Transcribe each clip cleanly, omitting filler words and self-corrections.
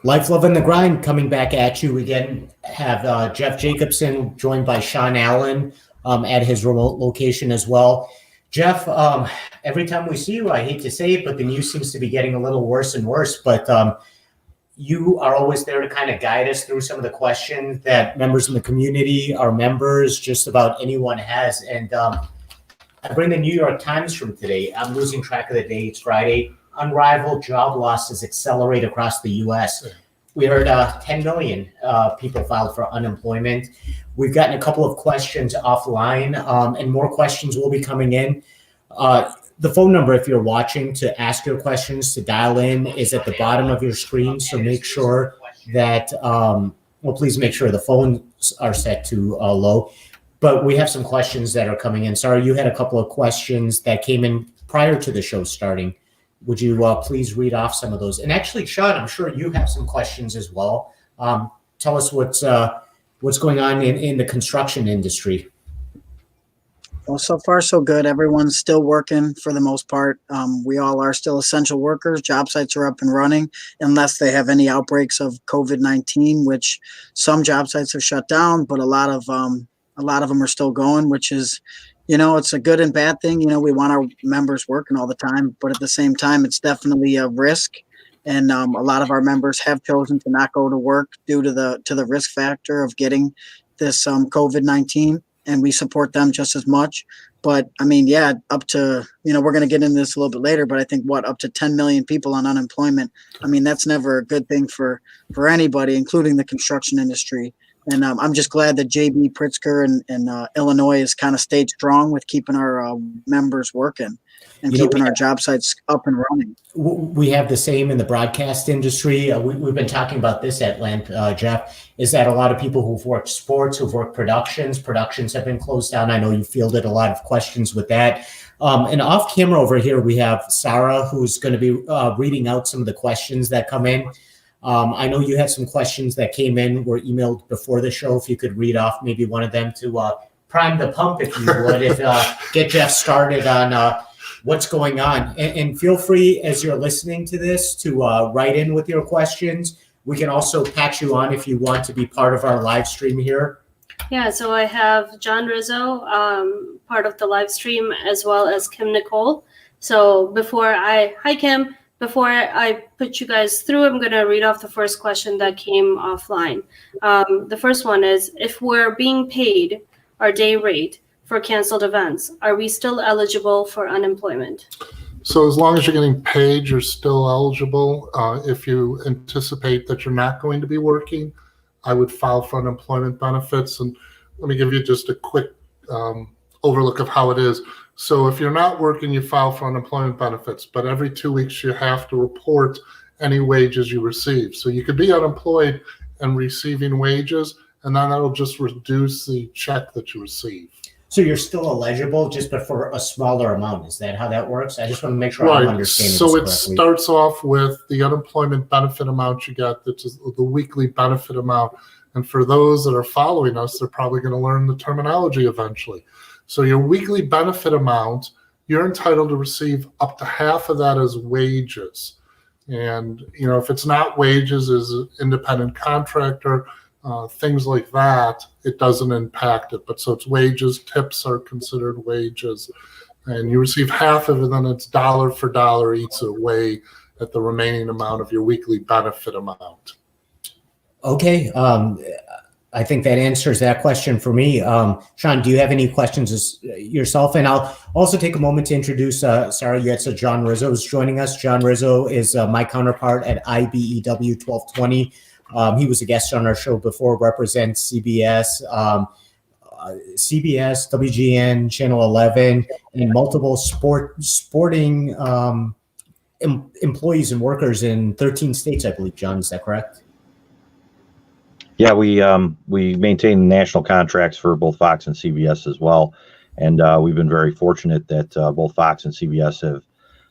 Life, Love, and the Grind coming back at you again. Have Jeff Jacobson joined by Sean Allen at his remote location as well. Jeff, every time we see you, I hate to say it, but the news seems to be getting a little worse and worse. But you are always there to kind of guide us through some of the questions that members in the community, our members, just about anyone has. And I bring the New York Times from today. I'm losing track of the day. It's Friday. Unrivaled job losses accelerate across the U.S. We heard 10 million people filed for unemployment. We've gotten a couple of questions offline, and more questions will be coming in. The phone number, if you're watching, to ask your questions, to dial in, is at the bottom of your screen. So make sure that, please make sure the phones are set to low. But we have some questions that are coming in. Sorry, you had a couple of questions that came in prior to the show starting. Would you please read off some of those? And actually, Sean, I'm sure you have some questions as well. Tell us what's going on in the construction industry. Well, so far so good. Everyone's still working for the most part. We all are still essential workers. Job sites are up and running unless they have any outbreaks of COVID-19, which some job sites are shut down, but a lot of them are still going, which is, it's a good and bad thing. We want our members working all the time, but at the same time, it's definitely a risk. And a lot of our members have chosen to not go to work due to the risk factor of getting this COVID-19, and we support them just as much. But I mean, up to, we're going to get into this a little bit later, but I think up to 10 million people on unemployment. I mean, that's never a good thing for anybody, including the construction industry. And I'm just glad that JB Pritzker and Illinois has kind of stayed strong with keeping our members working and keeping our job sites up and running. We have the same in the broadcast industry. We've been talking about this at length, Jeff, is that a lot of people who've worked sports, who've worked productions have been closed down. I know you fielded a lot of questions with that. And off camera over here, we have Sarah, who's going to be reading out some of the questions that come in. I know you had some questions that came in, were emailed before the show. If you could read off maybe one of them to prime the pump, if you would, get Jeff started on what's going on. And feel free, as you're listening to this, to write in with your questions. We can also patch you on if you want to be part of our live stream here. Yeah, so I have John Rizzo, part of the live stream, as well as Kim Nicole. So hi Kim. Before I put you guys through, I'm going to read off the first question that came offline. The first one is, if we're being paid our day rate for canceled events, are we still eligible for unemployment? So as long as you're getting paid, you're still eligible. If you anticipate that you're not going to be working, I would file for unemployment benefits. And let me give you just a quick overlook of how it is. So if you're not working, you file for unemployment benefits, but every 2 weeks you have to report any wages you receive. So you could be unemployed and receiving wages, and then that'll just reduce the check that you receive. So you're still eligible, just but for a smaller amount. Is that how that works? I just want to make sure I'm understanding so this correctly. It starts off with the unemployment benefit amount you get, that's the weekly benefit amount. And for those that are following us, they're probably going to learn the terminology eventually. So your weekly benefit amount, you're entitled to receive up to half of that as wages. And, if it's not wages as an independent contractor, things like that, it doesn't impact it. But so it's wages, tips are considered wages. And you receive half of it, then it's dollar for dollar eats away at the remaining amount of your weekly benefit amount. Okay. I think that answers that question for me. Sean, do you have any questions yourself? And I'll also take a moment to introduce Sarah Yetza. John Rizzo is joining us. John Rizzo is my counterpart at IBEW 1220. He was a guest on our show before, represents CBS, WGN, Channel 11, and multiple sporting employees and workers in 13 states, I believe. John, is that correct? Yeah, we maintain national contracts for both Fox and CBS as well, and we've been very fortunate that both Fox and CBS have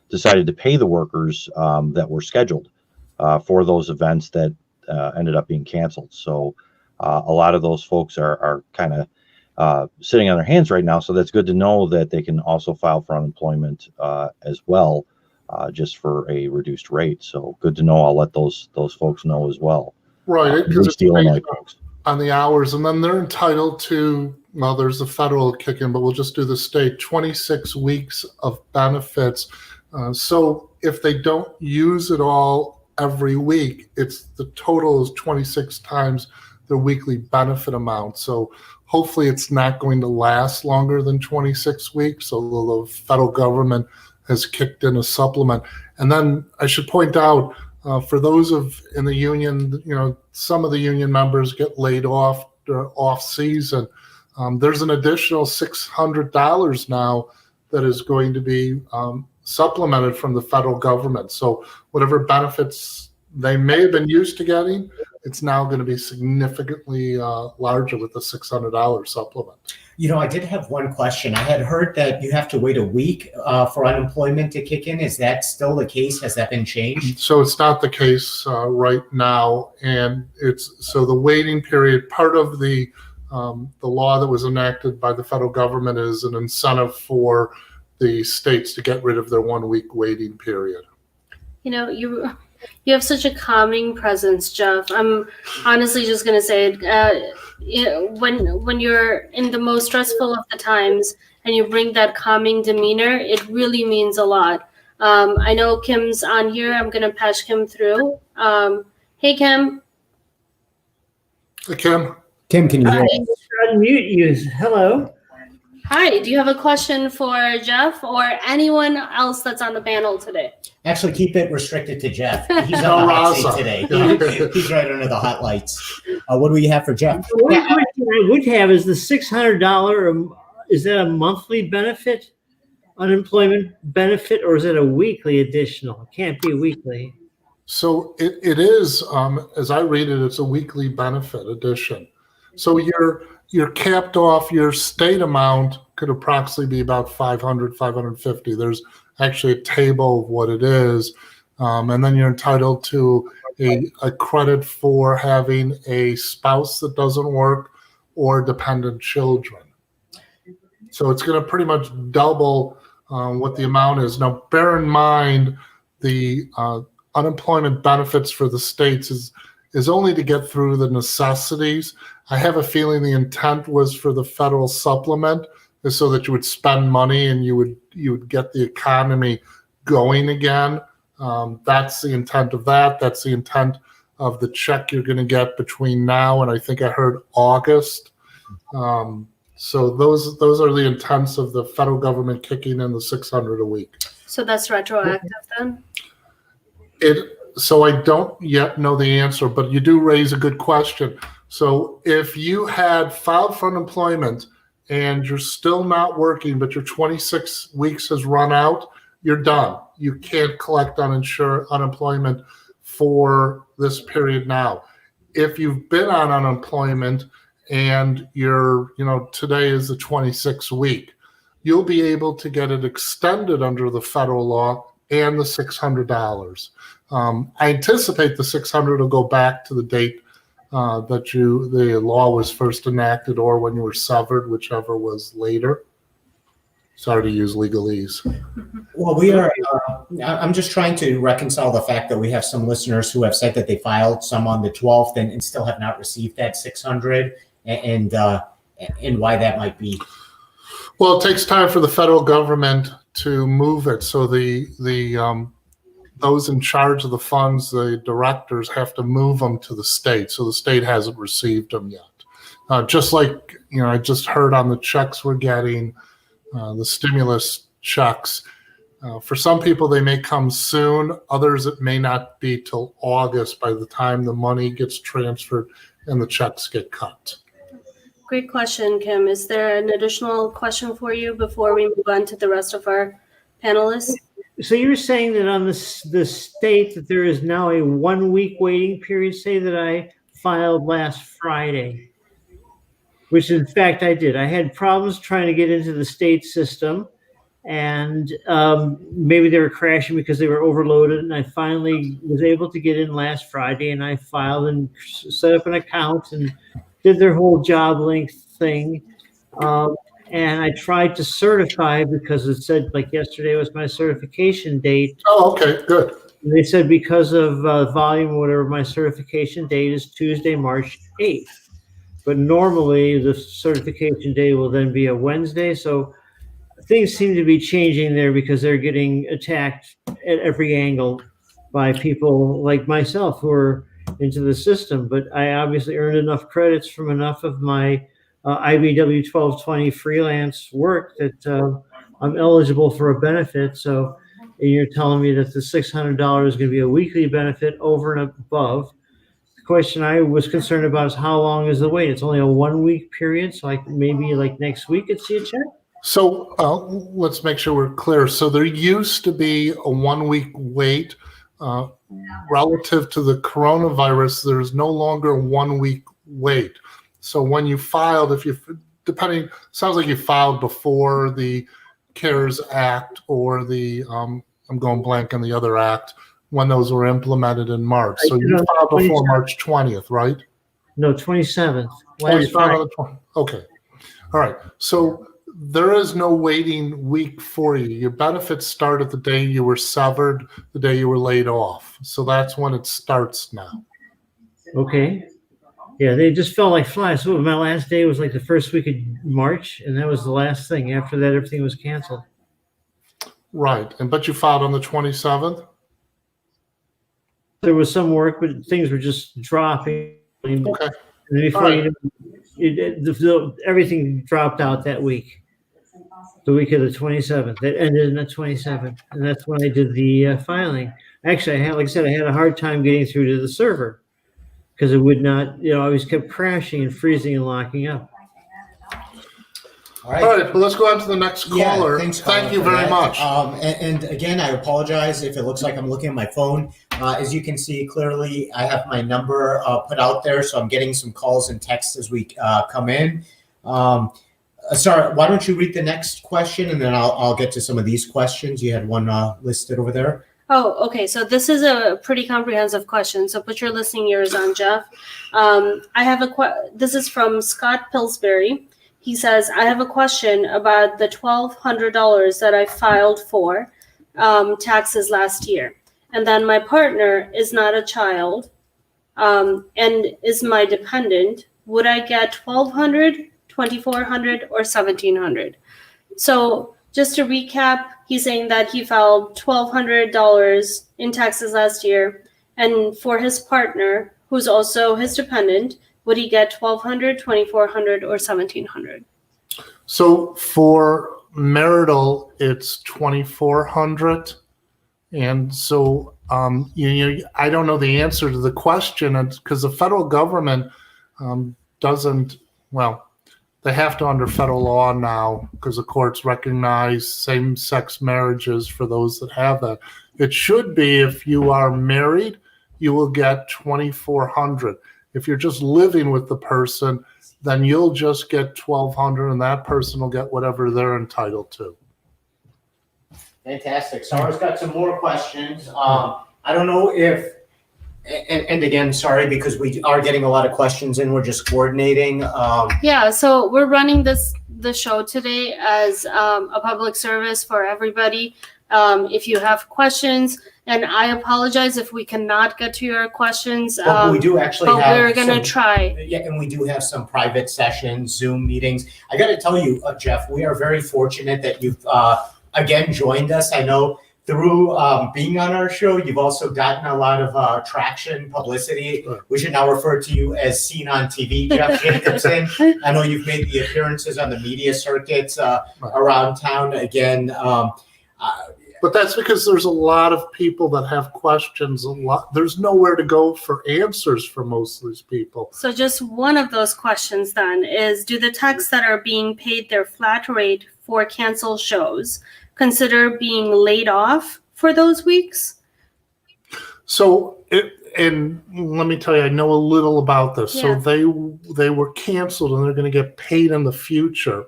decided to pay the workers that were scheduled for those events that ended up being canceled. So a lot of those folks are kind of sitting on their hands right now. So that's good to know that they can also file for unemployment as well just for a reduced rate. So good to know. I'll let those folks know as well. Right, At because least the Illinois folks. on the hours, and then they're entitled to, well, there's a federal kick-in, but we'll just do the state, 26 weeks of benefits. So if they don't use it all every week, it's the total is 26 times their weekly benefit amount. So hopefully it's not going to last longer than 26 weeks. So the federal government has kicked in a supplement. And then I should point out, for those in the union, some of the union members get laid off off season. There's an additional $600 now that is going to be supplemented from the federal government. So whatever benefits they may have been used to getting, it's now going to be significantly larger with the $600 supplement. I did have one question. I had heard that you have to wait a week for unemployment to kick in. Is that still the case? Has that been changed? So it's not the case right now, and so the waiting period. Part of the law that was enacted by the federal government is an incentive for the states to get rid of their 1 week waiting period. You have such a calming presence, Jeff. I'm honestly just gonna say it. When you're in the most stressful of the times and you bring that calming demeanor, it really means a lot. I know Kim's on here. I'm gonna patch Kim through. Hey, Kim. Hey, Kim. Kim, can you hear me? Unmute you. Hello. Hi. Do you have a question for Jeff or anyone else that's on the panel today? Actually, keep it restricted to Jeff. He's on the hot seat today. He's right under the hot lights. What do we have for Jeff? One question I would have is the $600. Is that a monthly benefit, unemployment benefit, or is it a weekly additional? It can't be weekly. So it is, as I read it, it's a weekly benefit addition. So you're capped off. Your state amount could approximately be about 500, 550. There's actually a table of what it is. And then you're entitled to a credit for having a spouse that doesn't work or dependent children. So it's going to pretty much double what the amount is. Now, bear in mind, the unemployment benefits for the states is only to get through the necessities. I have a feeling the intent was for the federal supplement is so that you would spend money and you would get the economy going again. That's the intent of that. That's the intent of the check you're going to get between now and I think I heard August. So those are the intents of the federal government kicking in the $600 a week. So that's retroactive then? So I don't yet know the answer, but you do raise a good question. So if you had filed for unemployment and you're still not working, but your 26 weeks has run out, you're done. You can't collect unemployment for this period now. If you've been on unemployment and today is the 26th week, you'll be able to get it extended under the federal law and the $600. I anticipate the $600 will go back to the date that the law was first enacted or when you were severed, whichever was later. Sorry to use legalese. Well, we are. I'm just trying to reconcile the fact that we have some listeners who have said that they filed some on the 12th and still have not received that $600, and why that might be. Well, it takes time for the federal government to move it. So those in charge of the funds, the directors, have to move them to the state. So the state hasn't received them yet. Just like, I just heard on the checks we're getting, the stimulus checks. For some people, they may come soon. Others, it may not be till August by the time the money gets transferred and the checks get cut. Great question, Kim. Is there an additional question for you before we move on to the rest of our panelists? So you're saying that on the state that there is now a 1 week waiting period, say that I filed last Friday, which in fact I did. I had problems trying to get into the state system and maybe they were crashing because they were overloaded. And I finally was able to get in last Friday and I filed and set up an account and did their whole job link thing. and I tried to certify because it said like yesterday was my certification date. Oh, okay, good. They said because of volume or whatever, my certification date is Tuesday, March 8th. But normally the certification day will then be a Wednesday. So things seem to be changing there because they're getting attacked at every angle by people like myself who are into the system. But I obviously earned enough credits from enough of my IBW 1220 freelance work that I'm eligible for a benefit. So you're telling me that the $600 is going to be a weekly benefit over and above. The question I was concerned about is how long is the wait? It's only a 1 week period. So maybe like next week I'd see a check. So let's make sure we're clear. So there used to be a 1 week wait. Relative to the coronavirus, there's no longer a 1 week wait. So when you filed, sounds like you filed before the CARES Act or the, I'm going blank on the other act, when those were implemented in March. So you filed before March 20th, right? No, 27th. Oh, you filed on the 20th. Okay. All right. So there is no waiting week for you. Your benefits start at the day you were severed, the day you were laid off. So that's when it starts now. Okay. Yeah, they just felt like flies. So my last day was like the first week of March, and that was the last thing. After that, everything was canceled. Right. But you filed on the 27th? There was some work, but things were just dropping. Okay. And then before everything dropped out that week, the week of the 27th. That ended in the 27th, and that's when I did the filing. Actually, like I said, I had a hard time getting through to the server because it would not, I always kept crashing and freezing and locking up. All right. All right. Well, let's go on to the next caller. Thanks, Thank you for very that. much. And again, I apologize if it looks like I'm looking at my phone. As you can see clearly, I have my number put out there, so I'm getting some calls and texts as we come in. Sorry, why don't you read the next question, and then I'll get to some of these questions. You had one listed over there. Oh, okay. So this is a pretty comprehensive question. So put your listening ears on, Jeff. I have this is from Scott Pillsbury. He says, I have a question about the $1,200 that I filed for taxes last year. And then my partner is not a child and is my dependent. Would I get $1,200, $2,400, or $1,700? So just to recap, he's saying that he filed $1,200 in taxes last year. And for his partner, who's also his dependent, would he get $1,200, $2,400, or $1,700? So for marital, it's $2,400. And so, I don't know the answer to the question because the federal government doesn't, they have to under federal law now because the courts recognize same-sex marriages for those that have that. It should be if you are married, you will get $2,400. If you're just living with the person, then you'll just get $1,200 and that person will get whatever they're entitled to. Fantastic. Sarah's got some more questions. I don't know if, and again, sorry, because we are getting a lot of questions and we're just coordinating. Yeah, so we're running the show today as a public service for everybody. If you have questions, and I apologize if we cannot get to your questions. But we do actually but have we're going to try. Yeah, and we do have some private sessions, Zoom meetings. I got to tell you, Jeff, we are very fortunate that you've again joined us. I know through being on our show, you've also gotten a lot of traction, publicity. Right. We should now refer to you as seen on TV, Jeff Jacobson. I know you've made the appearances on the media circuits around town. Again, But that's because there's a lot of people that have questions. There's nowhere to go for answers for most of these people. So just one of those questions then is, do the techs that are being paid their flat rate for canceled shows consider being laid off for those weeks? So, and let me tell you, I know a little about this. Yeah. So they were canceled and they're going to get paid in the future.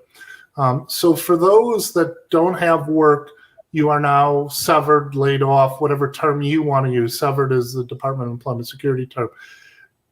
So for those that don't have work, you are now severed, laid off, whatever term you want to use. Severed is the Department of Employment Security term.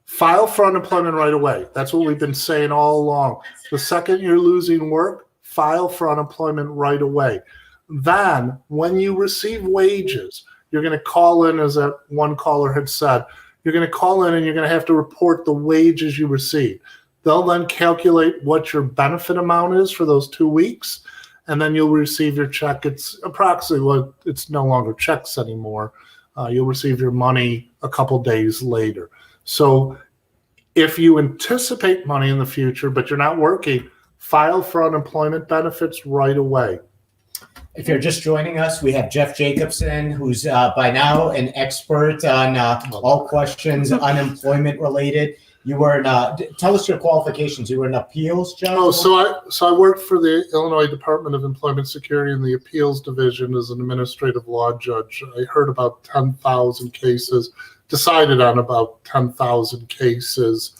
File for unemployment right away. That's what we've been saying all along. The second you're losing work, file for unemployment right away. Then, when you receive wages, you're going to call in, as that one caller had said, you're going to call in and you're going to have to report the wages you received. They'll then calculate what your benefit amount is for those 2 weeks, and then you'll receive your check. It's approximately what it's no longer checks anymore. You'll receive your money a couple days later. So if you anticipate money in the future, but you're not working, file for unemployment benefits right away. If you're just joining us, we have Jeff Jacobson, who's by now an expert on all questions unemployment related. You were in, tell us your qualifications. You were in appeals, Jeff? Oh, so I worked for the Illinois Department of Employment Security in the appeals division as an administrative law judge. I heard about 10,000 cases, decided on about 10,000 cases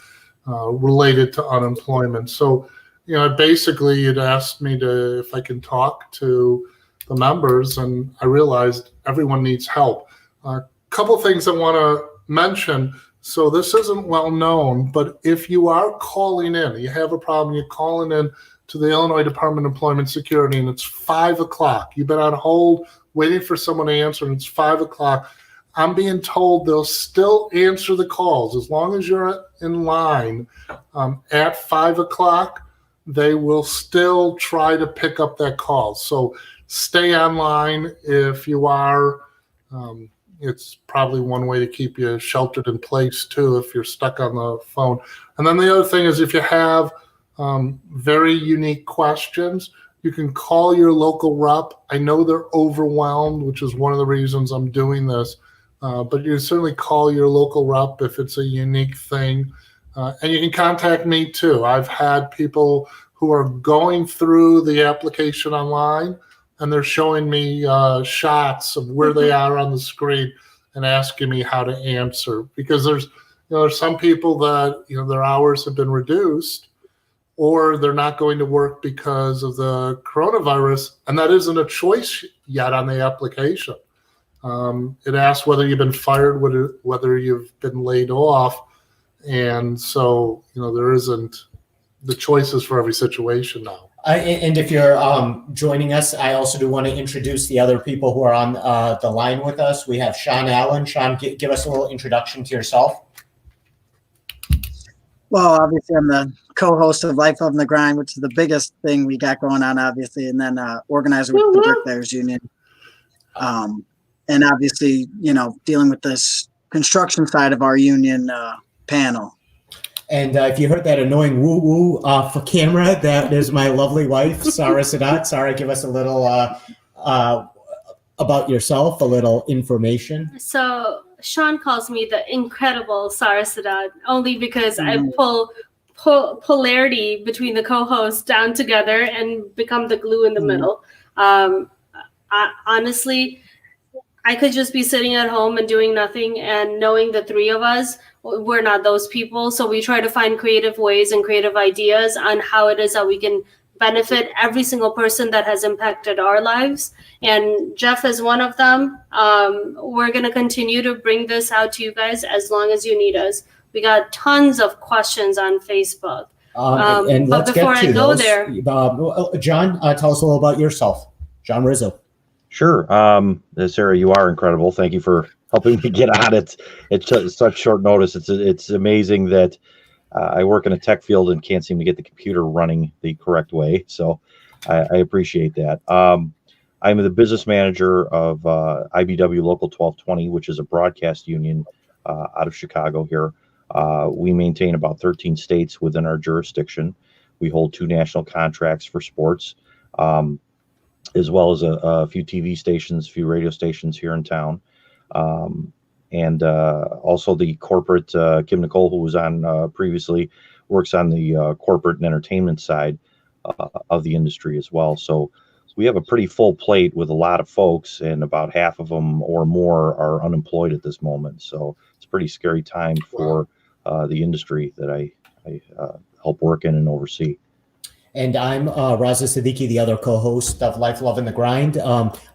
related to unemployment. So, you know, basically you'd asked me if I can talk to the members, and I realized everyone needs help. A couple things I want to mention. So this isn't well known, but if you are calling in, you have a problem, you're calling in to the Illinois Department of Employment Security, and it's 5 o'clock. You've been on hold waiting for someone to answer, and it's 5 o'clock. I'm being told they'll still answer the calls. As long as you're in line at 5 o'clock, they will still try to pick up that call. So stay online if you are. It's probably one way to keep you sheltered in place too if you're stuck on the phone. And then the other thing is, if you have very unique questions, you can call your local rep. I know they're overwhelmed, which is one of the reasons I'm doing this, but you can certainly call your local rep if it's a unique thing. And you can contact me too. I've had people who are going through the application online, and they're showing me shots of where they are on the screen and asking me how to answer. Because there's some people that, their hours have been reduced, or they're not going to work because of the coronavirus, and that isn't a choice yet on the application. It asks whether you've been fired, whether you've been laid off, and so there isn't the choices for every situation now. And if you're joining us, I also do want to introduce the other people who are on the line with us. We have Sean Allen. Sean, give us a little introduction to yourself. Well, obviously, I'm the co-host of Life Loving the Grind, which is the biggest thing we got going on, obviously, and then organizer with the Bricklayers Union. And obviously, dealing with this construction side of our union panel. And if you heard that annoying woo-woo for camera, that is my lovely wife, Sarah Sadat. Sarah, give us a little about yourself, a little information. So Sean calls me the incredible Sarah Sadat, only because I pull polarity between the co-hosts down together and become the glue in the middle. Honestly, I could just be sitting at home and doing nothing, and knowing the three of us, we're not those people. So we try to find creative ways and creative ideas on how it is that we can benefit every single person that has impacted our lives. And Jeff is one of them. We're going to continue to bring this out to you guys as long as you need us. We got tons of questions on Facebook. And let's but before get to I go those. there, John, tell us a little about yourself. John Rizzo. Sure. Sarah, you are incredible. Thank you for helping me get on it. It's such short notice. It's amazing that I work in a tech field and can't seem to get the computer running the correct way. So I appreciate that. I'm the business manager of IBEW Local 1220, which is a broadcast union out of Chicago here. We maintain about 13 states within our jurisdiction. We hold 2 national contracts for sports, as well as a few TV stations, a few radio stations here in town. And also the corporate, Kim Nicole, who was on previously, works on the corporate and entertainment side of the industry as well. So we have a pretty full plate with a lot of folks, and about half of them or more are unemployed at this moment. So it's a pretty scary time for the industry that I help work in and oversee. And I'm Raza Siddiqui, the other co-host of Life Loving the Grind.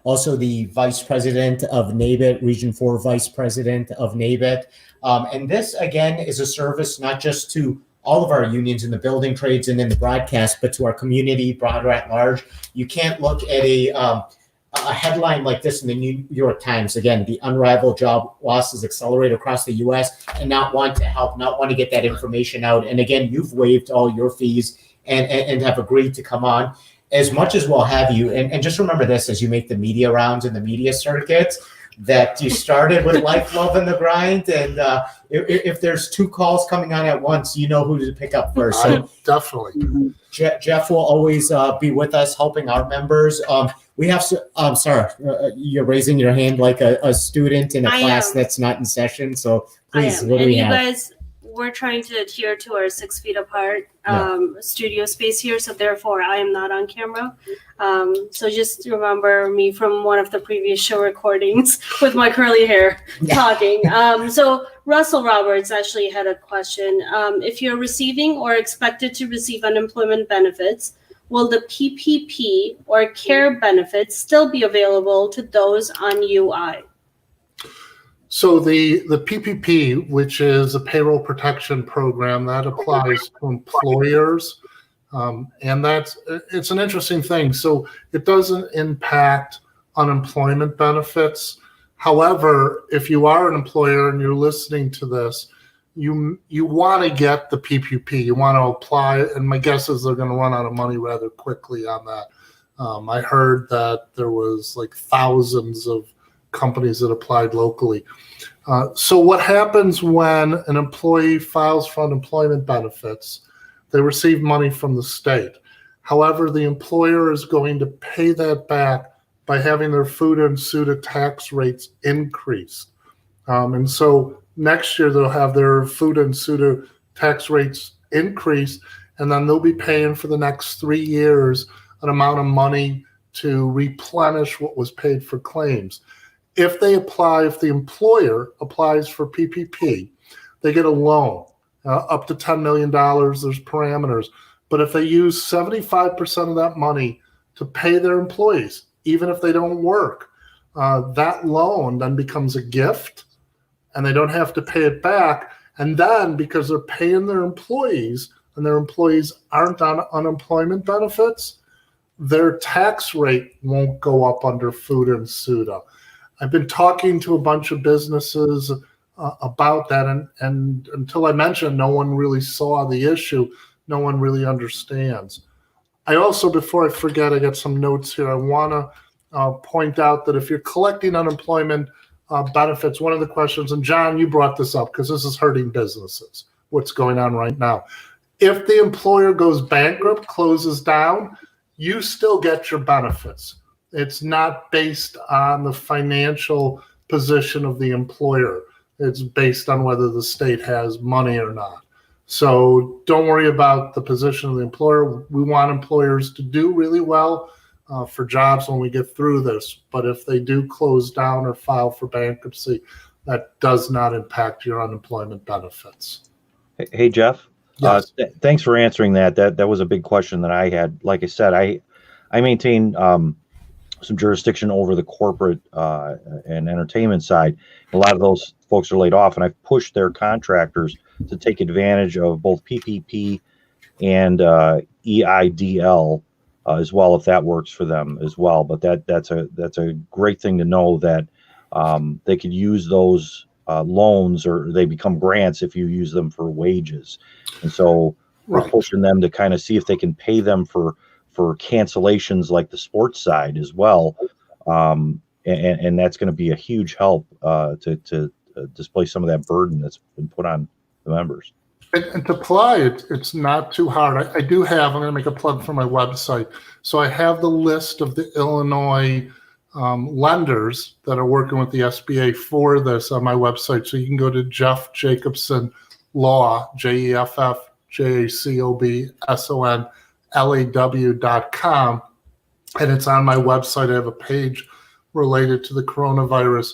Also the vice president of NABIT, Region 4 vice president of NABIT. And this, again, is a service not just to all of our unions in the building trades and in the broadcast, but to our community broader at large. You can't look at a headline like this in the New York Times, again, the unrivaled job losses accelerate across the U.S., and not want to help, not want to get that information out. And again, you've waived all your fees and have agreed to come on as much as we'll have you. And just remember this as you make the media rounds and the media circuits, that you started with Life, Love, and the Grind. And if there's 2 calls coming on at once, you know who to pick up first. So Definitely. Jeff will always be with us helping our members. We have, Sarah, you're raising your hand like a student in a class that's not in session. So please, what do we have? Guys, we're trying to adhere to our 6 feet apart studio space here. So therefore, I am not on camera. So just remember me from one of the previous show recordings with my curly hair talking. So Russell Roberts actually had a question. If you're receiving or expected to receive unemployment benefits, will the PPP or CARE benefits still be available to those on UI? So the PPP, which is a payroll protection program, that applies to employers, and it's an interesting thing. So it doesn't impact unemployment benefits. However, if you are an employer and you're listening to this, you want to get the PPP. You want to apply, and my guess is they're going to run out of money rather quickly on that. I heard that there was like thousands of companies that applied locally. So what happens when an employee files for unemployment benefits? They receive money from the state. However, the employer is going to pay that back by having their food and SUTA tax rates increased. And so next year they'll have their food and SUTA tax rates increased, and then they'll be paying for the next 3 years an amount of money to replenish what was paid for claims. If the employer applies for PPP, they get a loan up to $10 million. There's parameters. But if they use 75% of that money to pay their employees, even if they don't work, that loan then becomes a gift, and they don't have to pay it back. And then because they're paying their employees and their employees aren't on unemployment benefits, their tax rate won't go up under food and SUTA. I've been talking to a bunch of businesses about that, and until I mentioned, no one really saw the issue. No one really understands. I also, before I forget, I got some notes here. I want to point out that if you're collecting unemployment benefits, one of the questions, and John, you brought this up because this is hurting businesses, what's going on right now. If the employer goes bankrupt, closes down, you still get your benefits. It's not based on the financial position of the employer. It's based on whether the state has money or not. So don't worry about the position of the employer. We want employers to do really well for jobs when we get through this. But if they do close down or file for bankruptcy, that does not impact your unemployment benefits. Hey, Jeff. Yes. Thanks for answering that. That was a big question that I had. Like I said, I maintain some jurisdiction over the corporate and entertainment side. A lot of those folks are laid off, and I've pushed their contractors to take advantage of both PPP and EIDL as well, if that works for them as well. But that's a great thing to know, that they could use those loans, or they become grants if you use them for wages. And so we're pushing them to kind of see if they can pay them for cancellations like the sports side as well. And that's going to be a huge help to displace some of that burden that's been put on the members. And to apply, it's not too hard. I do have, I'm going to make a plug for my website. So I have the list of the Illinois lenders that are working with the SBA for this on my website. So you can go to Jeff Jacobson Law, JEFFJACOBSONLAW.com, and it's on my website. I have a page related to the coronavirus.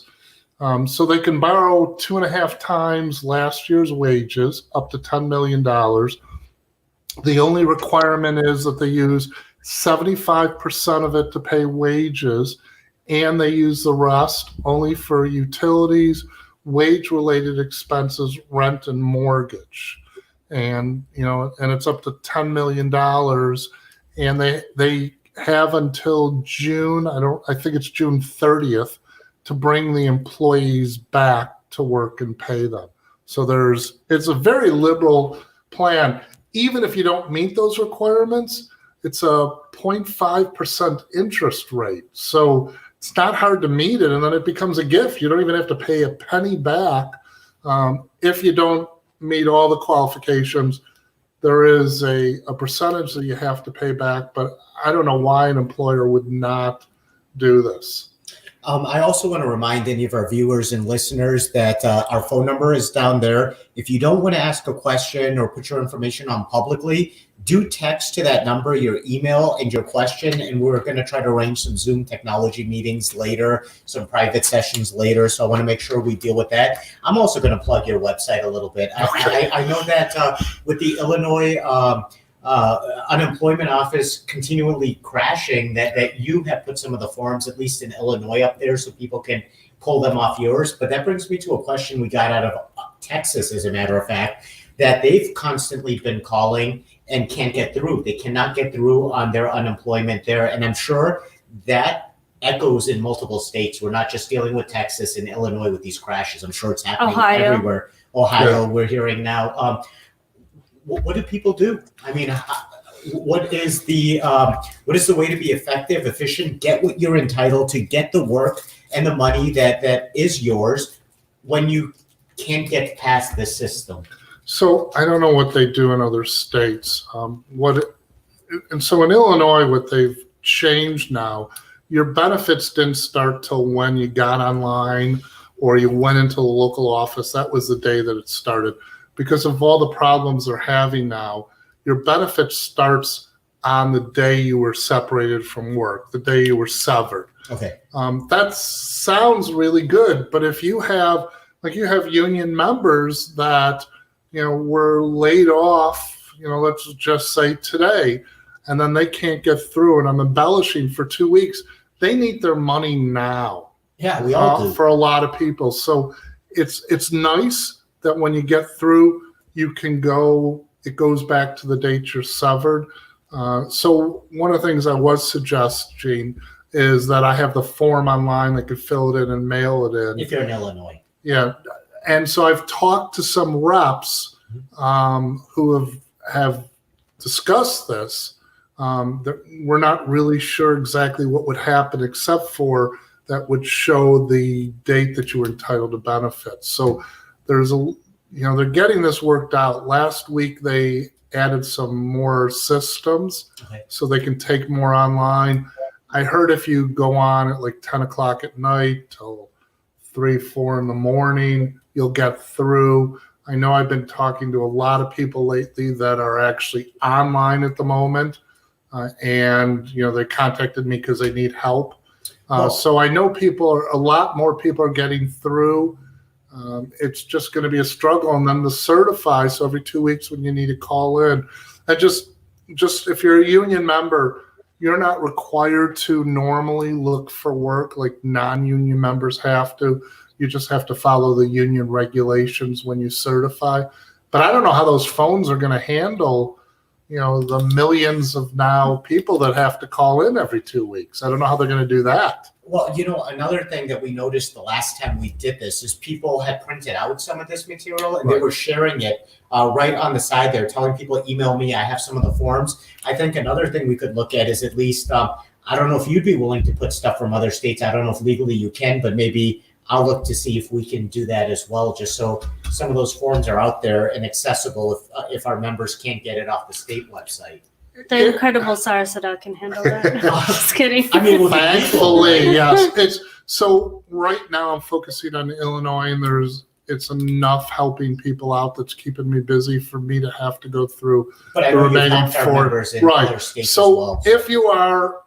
So they can borrow 2.5 times last year's wages, up to $10 million. The only requirement is that they use 75% of it to pay wages, and they use the rest only for utilities, wage-related expenses, rent, and mortgage. and it's up to $10 million, and they have until June. I think it's June 30th to bring the employees back to work and pay them. So it's a very liberal plan. Even if you don't meet those requirements, it's a 0.5% interest rate. So it's not hard to meet it, and then it becomes a gift. You don't even have to pay a penny back if you don't meet all the qualifications. There is a percentage that you have to pay back, but I don't know why an employer would not do this. I also want to remind any of our viewers and listeners that our phone number is down there. If you don't want to ask a question or put your information on publicly, do text to that number your email and your question, and we're going to try to arrange some Zoom technology meetings later, some private sessions later. So I want to make sure we deal with that. I'm also going to plug your website a little bit. Okay. I know that with the Illinois unemployment office continually crashing, that you have put some of the forms, at least in Illinois, up there so people can pull them off yours. But that brings me to a question we got out of Texas, as a matter of fact, that they've constantly been calling and can't get through. They cannot get through on their unemployment there. And I'm sure that echoes in multiple states. We're not just dealing with Texas and Illinois with these crashes. I'm sure it's happening everywhere. Ohio, we're hearing now. What do people do? I mean, what is the way to be effective, efficient, get what you're entitled to, get the work and the money that is yours when you can't get past the system? So I don't know what they do in other states. And so in Illinois, what they've changed now, your benefits didn't start till when you got online or you went into the local office. That was the day that it started. Because of all the problems they're having now, your benefit starts on the day you were separated from work, the day you were severed. Okay. That sounds really good, but if you have union members that were laid off, let's just say today, and then they can't get through, and I'm embellishing, for 2 weeks, they need their money now. Yeah, we all do. For a lot of people. So it's nice that when you get through, you can go, it goes back to the date you're severed. So one of the things I would suggest, Gene, is that I have the form online that could fill it in and mail it in. If you're in Illinois. Yeah. And so I've talked to some reps who have discussed this. We're not really sure exactly what would happen, except for that would show the date that you were entitled to benefits. So they're getting this worked out. Last week, they added some more systems so they can take more online. I heard if you go on at like 10 o'clock at night till 3, 4 in the morning, you'll get through. I know I've been talking to a lot of people lately that are actually online at the moment. And they contacted me because they need help. So I know a lot more people are getting through. It's just going to be a struggle, and then to certify. So every 2 weeks when you need to call in, and just if you're a union member, you're not required to normally look for work like non-union members have to. You just have to follow the union regulations when you certify. But I don't know how those phones are going to handle, the millions of now people that have to call in every 2 weeks. I don't know how they're going to do that. Well, another thing that we noticed the last time we did this is people had printed out some of this material and they were sharing it right on the side there, telling people, email me, I have some of the forms. I think another thing we could look at is at least, I don't know if you'd be willing to put stuff from other states. I don't know if legally you can, but maybe I'll look to see if we can do that as well, just so some of those forms are out there and accessible if our members can't get it off the state website. The incredible Sarasota can handle that. No, just kidding. I mean, thankfully, yes. So right now I'm focusing on Illinois, and it's enough helping people out that's keeping me busy for me to have to go through but the remaining 4. Other states so as well.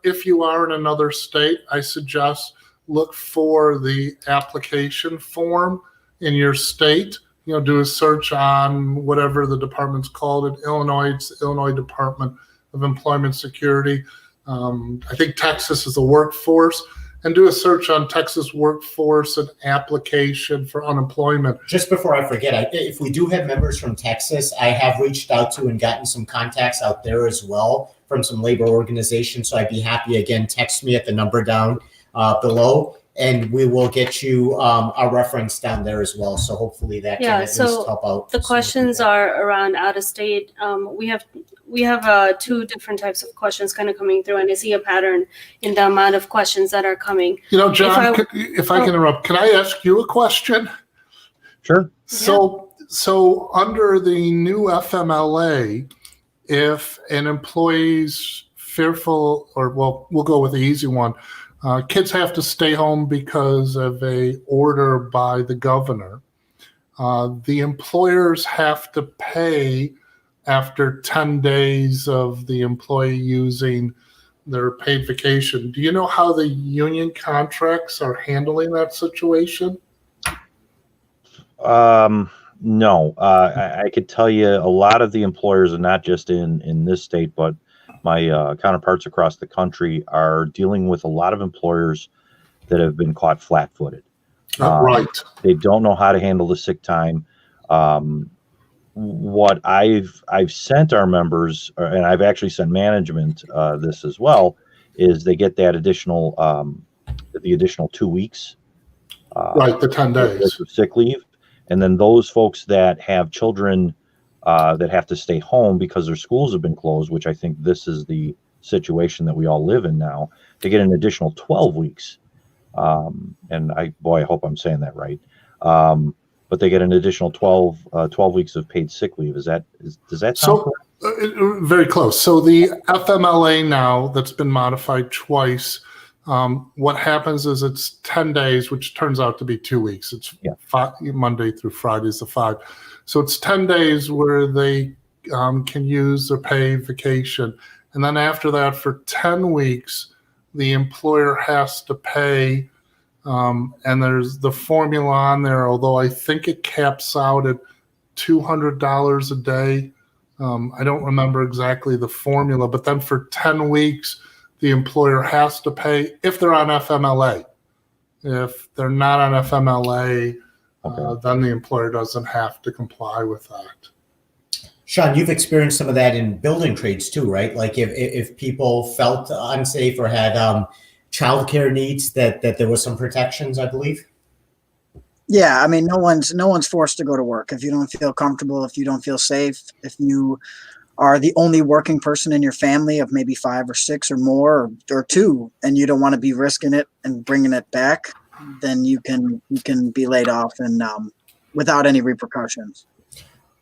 if you are in another state, I suggest look for the application form in your state. Do a search on whatever the department's called. In Illinois, it's the Illinois Department of Employment Security. I think Texas is the workforce. and do a search on Texas workforce and application for unemployment. Just before I forget, if we do have members from Texas, I have reached out to and gotten some contacts out there as well from some labor organizations. So I'd be happy, again, text me at the number down below, and we will get you a reference down there as well. So hopefully that can at least help out. The questions are around out of state. We have 2 different types of questions kind of coming through, and I see a pattern in the amount of questions that are coming. You know, John, if I can interrupt, can I ask you a question? Sure. So under the new FMLA, if an employee's fearful, or well, we'll go with the easy one, kids have to stay home because of a order by the governor. The employers have to pay after 10 days of the employee using their paid vacation. Do you know how the union contracts are handling that situation? No, I could tell you a lot of the employers, and not just in this state, but my counterparts across the country, are dealing with a lot of employers that have been caught flat-footed. Right. They don't know how to handle the sick time. What I've sent our members, and I've actually sent management this as well, is they get that additional the additional 2 weeks. Right, the 10 days of sick leave. And then those folks that have children that have to stay home because their schools have been closed, which I think this is the situation that we all live in now, they get an additional 12 weeks. And I hope I'm saying that right. But they get an additional 12 weeks of paid sick leave. Does that sound correct? Very close. So the FMLA now that's been modified twice, what happens is it's 10 days, which turns out to be 2 weeks. It's Monday through Friday is the 5. So it's 10 days where they can use their paid vacation. And then after that, for 10 weeks, the employer has to pay. And there's the formula on there, although I think it caps out at $200 a day. I don't remember exactly the formula, but then for 10 weeks, the employer has to pay if they're on FMLA. If they're not on FMLA, then the employer doesn't have to comply with that. Sean, you've experienced some of that in building trades too, right? Like if people felt unsafe or had childcare needs, that there was some protections, I believe. Yeah, I mean, no one's forced to go to work if you don't feel comfortable, if you don't feel safe, if you are the only working person in your family of maybe 5 or 6 or more, or 2, and you don't want to be risking it and bringing it back, then you can be laid off and without any repercussions.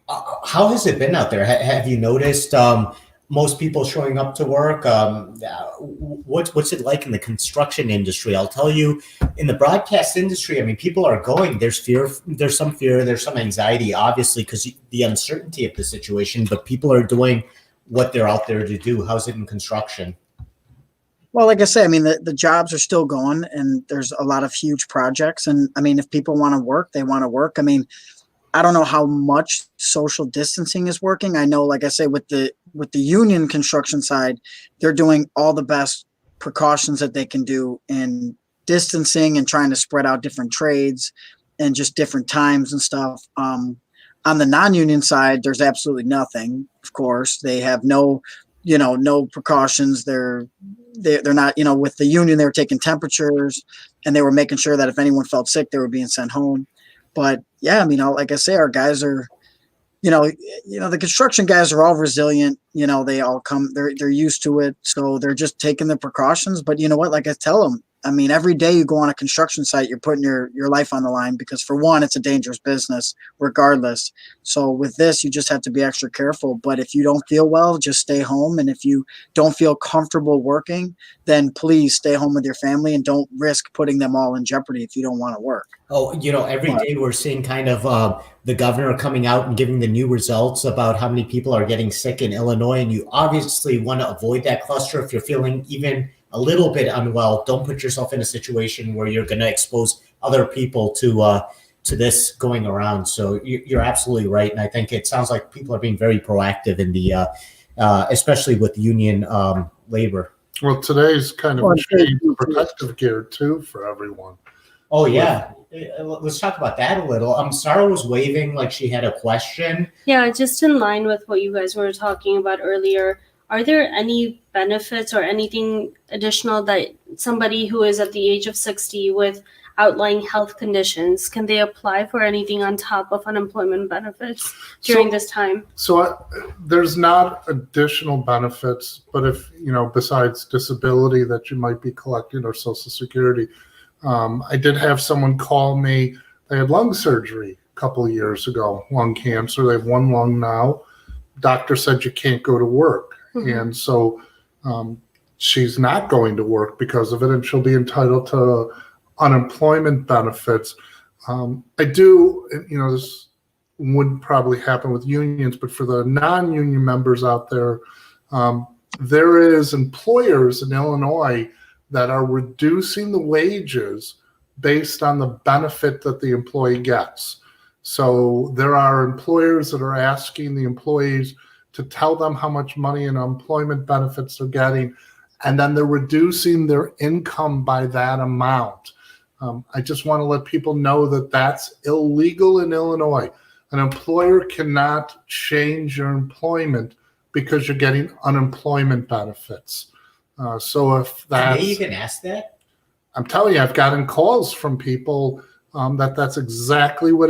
How has it been out there? Have you noticed most people showing up to work? What's it like in the construction industry? I'll tell you, in the broadcast industry, I mean, people are going. There's fear. There's some fear. There's some anxiety, obviously, because the uncertainty of the situation. But people are doing what they're out there to do. How's it in construction? Well, like I say, I mean, the jobs are still going, and there's a lot of huge projects. And I mean, if people want to work, they want to work. I mean, I don't know how much social distancing is working. I know, like I say, with the union construction side, they're doing all the best precautions that they can do in distancing and trying to spread out different trades and just different times and stuff. On the non-union side, there's absolutely nothing. Of course, they have no precautions. They're not, with the union, they were taking temperatures and they were making sure that if anyone felt sick, they were being sent home. But yeah, I mean, like I say, our guys are, the construction guys are all resilient. They all come, they're used to it. So they're just taking the precautions. But you know what, like I tell them, I mean, every day you go on a construction site, you're putting your life on the line because, for one, it's a dangerous business regardless. So with this, you just have to be extra careful. But if you don't feel well, just stay home. And if you don't feel comfortable working, then please stay home with your family and don't risk putting them all in jeopardy if you don't want to work. Oh, every day we're seeing kind of the governor coming out and giving the new results about how many people are getting sick in Illinois. And you obviously want to avoid that cluster. If you're feeling even a little bit unwell, don't put yourself in a situation where you're going to expose other people to this going around. So you're absolutely right. And I think it sounds like people are being very proactive in the, especially with union labor. Well, today's kind of Well, changed the protective gear too for everyone. Oh yeah, let's talk about that a little. Sarah was waving like she had a question. Yeah, just in line with what you guys were talking about earlier, are there any benefits or anything additional that somebody who is at the age of 60 with outlying health conditions, can they apply for anything on top of unemployment benefits during this time? So there's not additional benefits, but if, besides disability that you might be collecting or Social Security, I did have someone call me. They had lung surgery a couple of years ago, lung cancer. They have one lung now. Doctor said you can't go to work. Mhm. And so she's not going to work because of it, and she'll be entitled to unemployment benefits. I do, this wouldn't probably happen with unions, but for the non-union members out there, there is employers in Illinois that are reducing the wages based on the benefit that the employee gets. So there are employers that are asking the employees to tell them how much money and employment benefits they're getting, and then they're reducing their income by that amount. I just want to let people know that that's illegal in Illinois. An employer cannot change your employment because you're getting unemployment benefits. So if that's, Can they even ask that? I'm telling you, I've gotten calls from people that's exactly what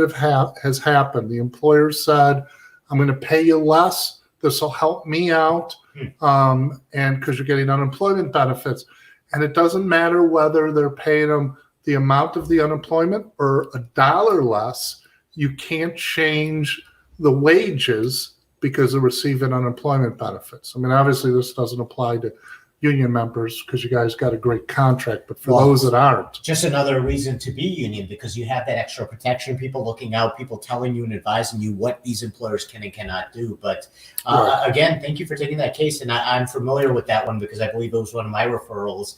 has happened. The employer said, I'm going to pay you less. This will help me out. And because you're getting unemployment benefits. And it doesn't matter whether they're paying them the amount of the unemployment or $1 less. You can't change the wages because they're receiving unemployment benefits. I mean, obviously this doesn't apply to union members because you guys got a great contract, but for those that aren't. Just another reason to be union, because you have that extra protection, people looking out, people telling you and advising you what these employers can and cannot do. But again, thank you for taking that case. And I'm familiar with that one because I believe it was one of my referrals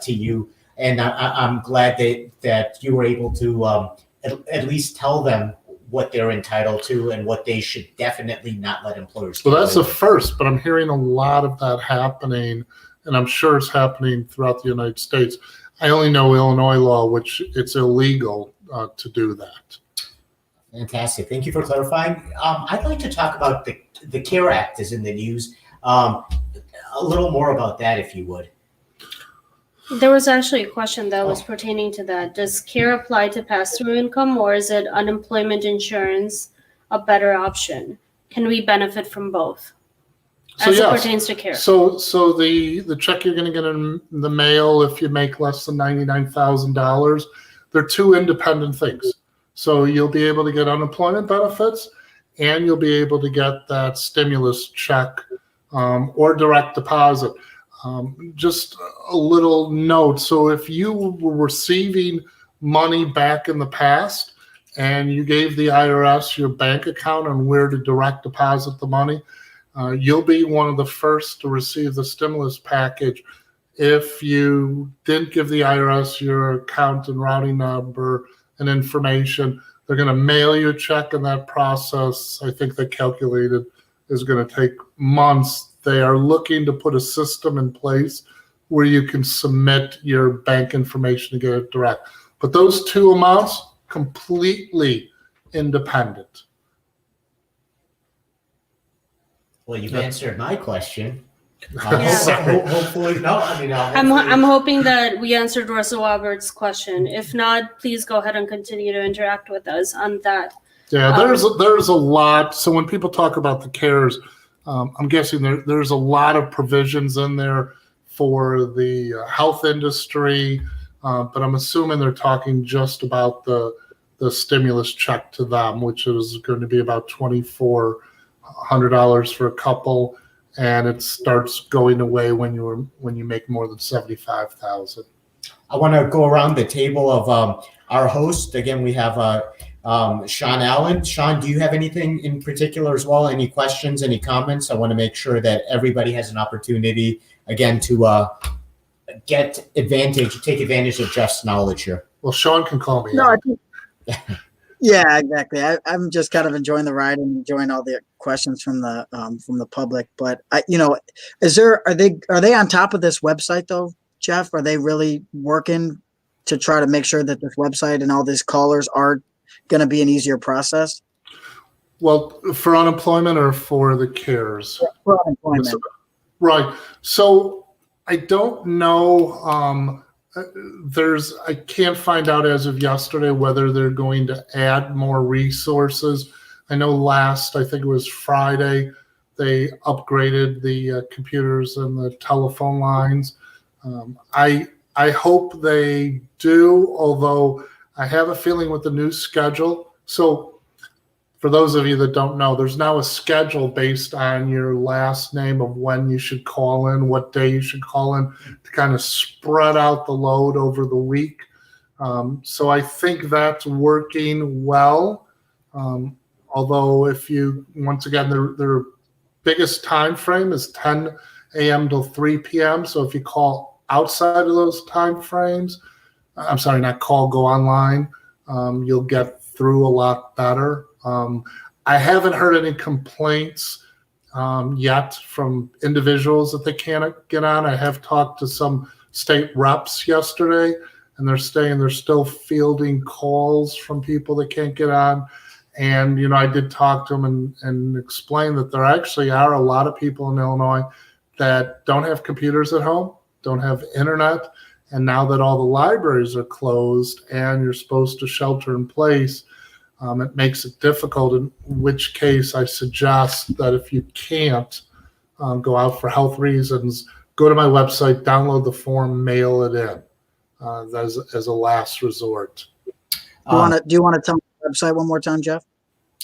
to you. And I'm glad that you were able to at least tell them what they're entitled to and what they should definitely not let employers do. Well, that's the first, but I'm hearing a lot of that happening, and I'm sure it's happening throughout the United States. I only know Illinois law, which it's illegal to do that. Fantastic. Thank you for clarifying. I'd like to talk about the CARE Act is in the news. A little more about that, if you would. There was actually a question that was pertaining to that. Does CARE apply to pass-through income, or is it unemployment insurance a better option? Can we benefit from both as it pertains to CARE? So the check you're going to get in the mail if you make less than $99,000, they're two independent things. So you'll be able to get unemployment benefits, and you'll be able to get that stimulus check or direct deposit. Just a little note. So if you were receiving money back in the past and you gave the IRS your bank account on where to direct deposit the money, you'll be one of the first to receive the stimulus package. If you didn't give the IRS your account and routing number and information, they're going to mail you a check, and that process, I think they calculated, is going to take months. They are looking to put a system in place where you can submit your bank information to get it direct. But those two amounts, completely independent. Well, you've answered my question. Sorry. Hopefully, no. I mean, I'm hoping that we answered Russell Roberts' question. If not, please go ahead and continue to interact with us on that. Yeah, there's a lot. So when people talk about the CARES, I'm guessing there's a lot of provisions in there for the health industry, but I'm assuming they're talking just about the stimulus check to them, which is going to be about $2,400 for a couple, and it starts going away when you make more than $75,000. I want to go around the table of our host. Again, we have Sean Allen. Sean, do you have anything in particular as well? Any questions, any comments? I want to make sure that everybody has an opportunity, again, to take advantage of Jeff's knowledge here. Well, Sean can call me. No, out. Yeah, exactly. I'm just kind of enjoying the ride and enjoying all the questions from the public. But are they on top of this website though, Jeff? Are they really working to try to make sure that this website and all these callers are going to be an easier process? Well, for unemployment or for the CARES? For unemployment. Right. So I don't know. I can't find out as of yesterday whether they're going to add more resources. I know I think it was Friday, they upgraded the computers and the telephone lines. I hope they do, although I have a feeling with the new schedule. So for those of you that don't know, there's now a schedule based on your last name of when you should call in, what day you should call in, to kind of spread out the load over the week. So I think that's working well. Although once again, their biggest time frame is 10 a.m. till 3 p.m. So if you call outside of those time frames, I'm sorry, not call, go online, you'll get through a lot better. I haven't heard any complaints yet from individuals that they can't get on. I have talked to some state reps yesterday, and they're still fielding calls from people that can't get on. And, I did talk to them and explain that there actually are a lot of people in Illinois that don't have computers at home, don't have internet. And now that all the libraries are closed and you're supposed to shelter in place, it makes it difficult, in which case I suggest that if you can't go out for health reasons, go to my website, download the form, mail it in as a last resort. Do you want to tell me the website one more time, Jeff?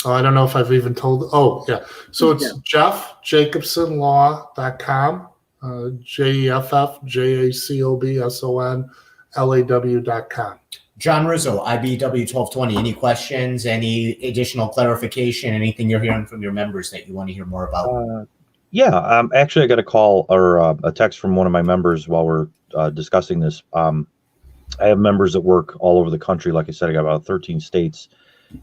I don't know if I've even told. Oh, yeah. So it's jeffjacobsonlaw.com, JEFFJACOBSONLAW.com. John Rizzo, IBW 1220. Any questions? Any additional clarification? Anything you're hearing from your members that you want to hear more about? Actually, I got a call or a text from one of my members while we're discussing this. I have members that work all over the country. Like I said, I got about 13 states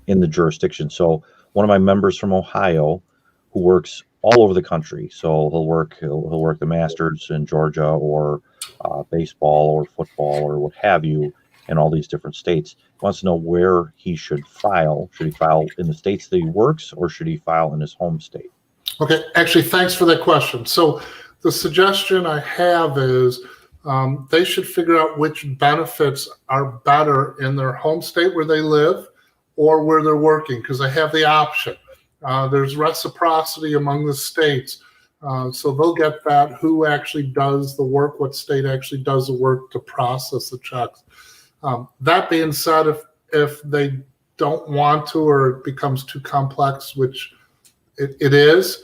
in the jurisdiction. So one of my members from Ohio who works all over the country. So he'll work the Masters in Georgia, or baseball or football or what have you, in all these different states. He wants to know where he should file. Should he file in the states that he works, or should he file in his home state? Okay, actually, thanks for that question. So the suggestion I have is they should figure out which benefits are better in their home state where they live or where they're working, because they have the option. There's reciprocity among the states. So they'll get that, who actually does the work, what state actually does the work to process the checks. That being said, if they don't want to, or it becomes too complex, which it is,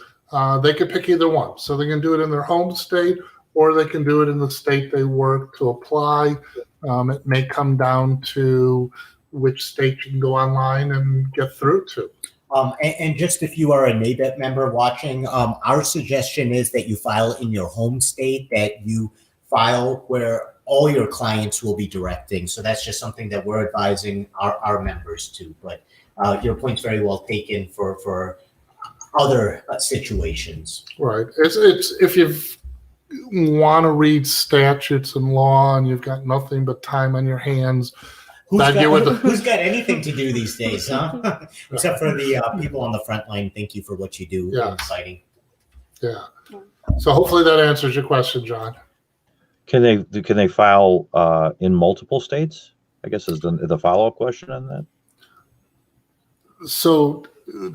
they can pick either one. So they can do it in their home state, or they can do it in the state they work to apply. It may come down to which state you can go online and get through to. And just if you are a NABET member watching, our suggestion is that you file in your home state, that you file where all your clients will be directing. So that's just something that we're advising our members to. But your point's very well taken for other situations. Right. It's if you want to read statutes and law and you've got nothing but time on your hands, Who's got anything to do these days, huh? Except for the people on the front line. Thank you for what you do in fighting. Yeah. So hopefully that answers your question, John. Can they file in multiple states? I guess is the follow-up question on that. So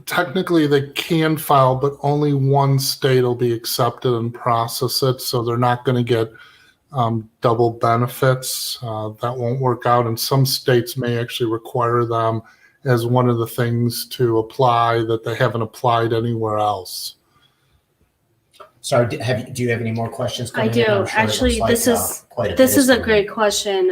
technically they can file, but only one state will be accepted and process it. So they're not going to get double benefits. That won't work out. And some states may actually require them as one of the things to apply that they haven't applied anywhere else. Sorry, do you have any more questions? I do. Actually, this is a great question.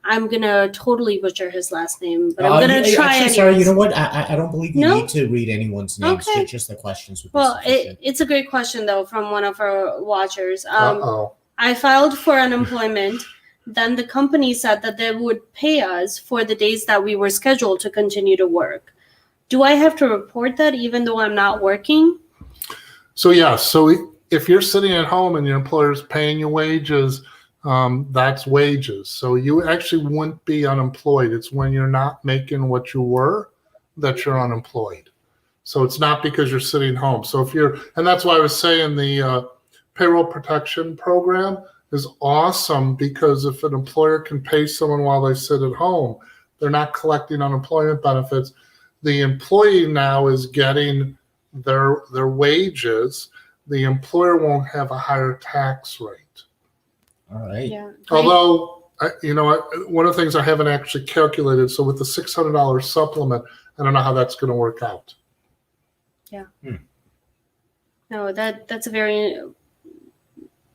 I'm gonna totally butcher his last name, but I'm gonna try. Actually, sorry, you know what? I don't believe you need to read anyone's names. Okay. Just the questions. Well, it's a great question though from one of our watchers. I filed for unemployment then the company said that they would pay us for the days that we were scheduled to continue to work. Do I have to report that even though I'm not working? So yeah, so if you're sitting at home and your employer's paying you wages, that's wages. So you actually wouldn't be unemployed. It's when you're not making what you were that you're unemployed. So it's not because you're sitting home. So if you're, and that's why I was saying the payroll protection program is awesome, because if an employer can pay someone while they sit at home, they're not collecting unemployment benefits. The employee now is getting their wages. The employer won't have a higher tax rate. All right. Yeah. Although, one of the things I haven't actually calculated, so with the $600 supplement, I don't know how that's going to work out. No,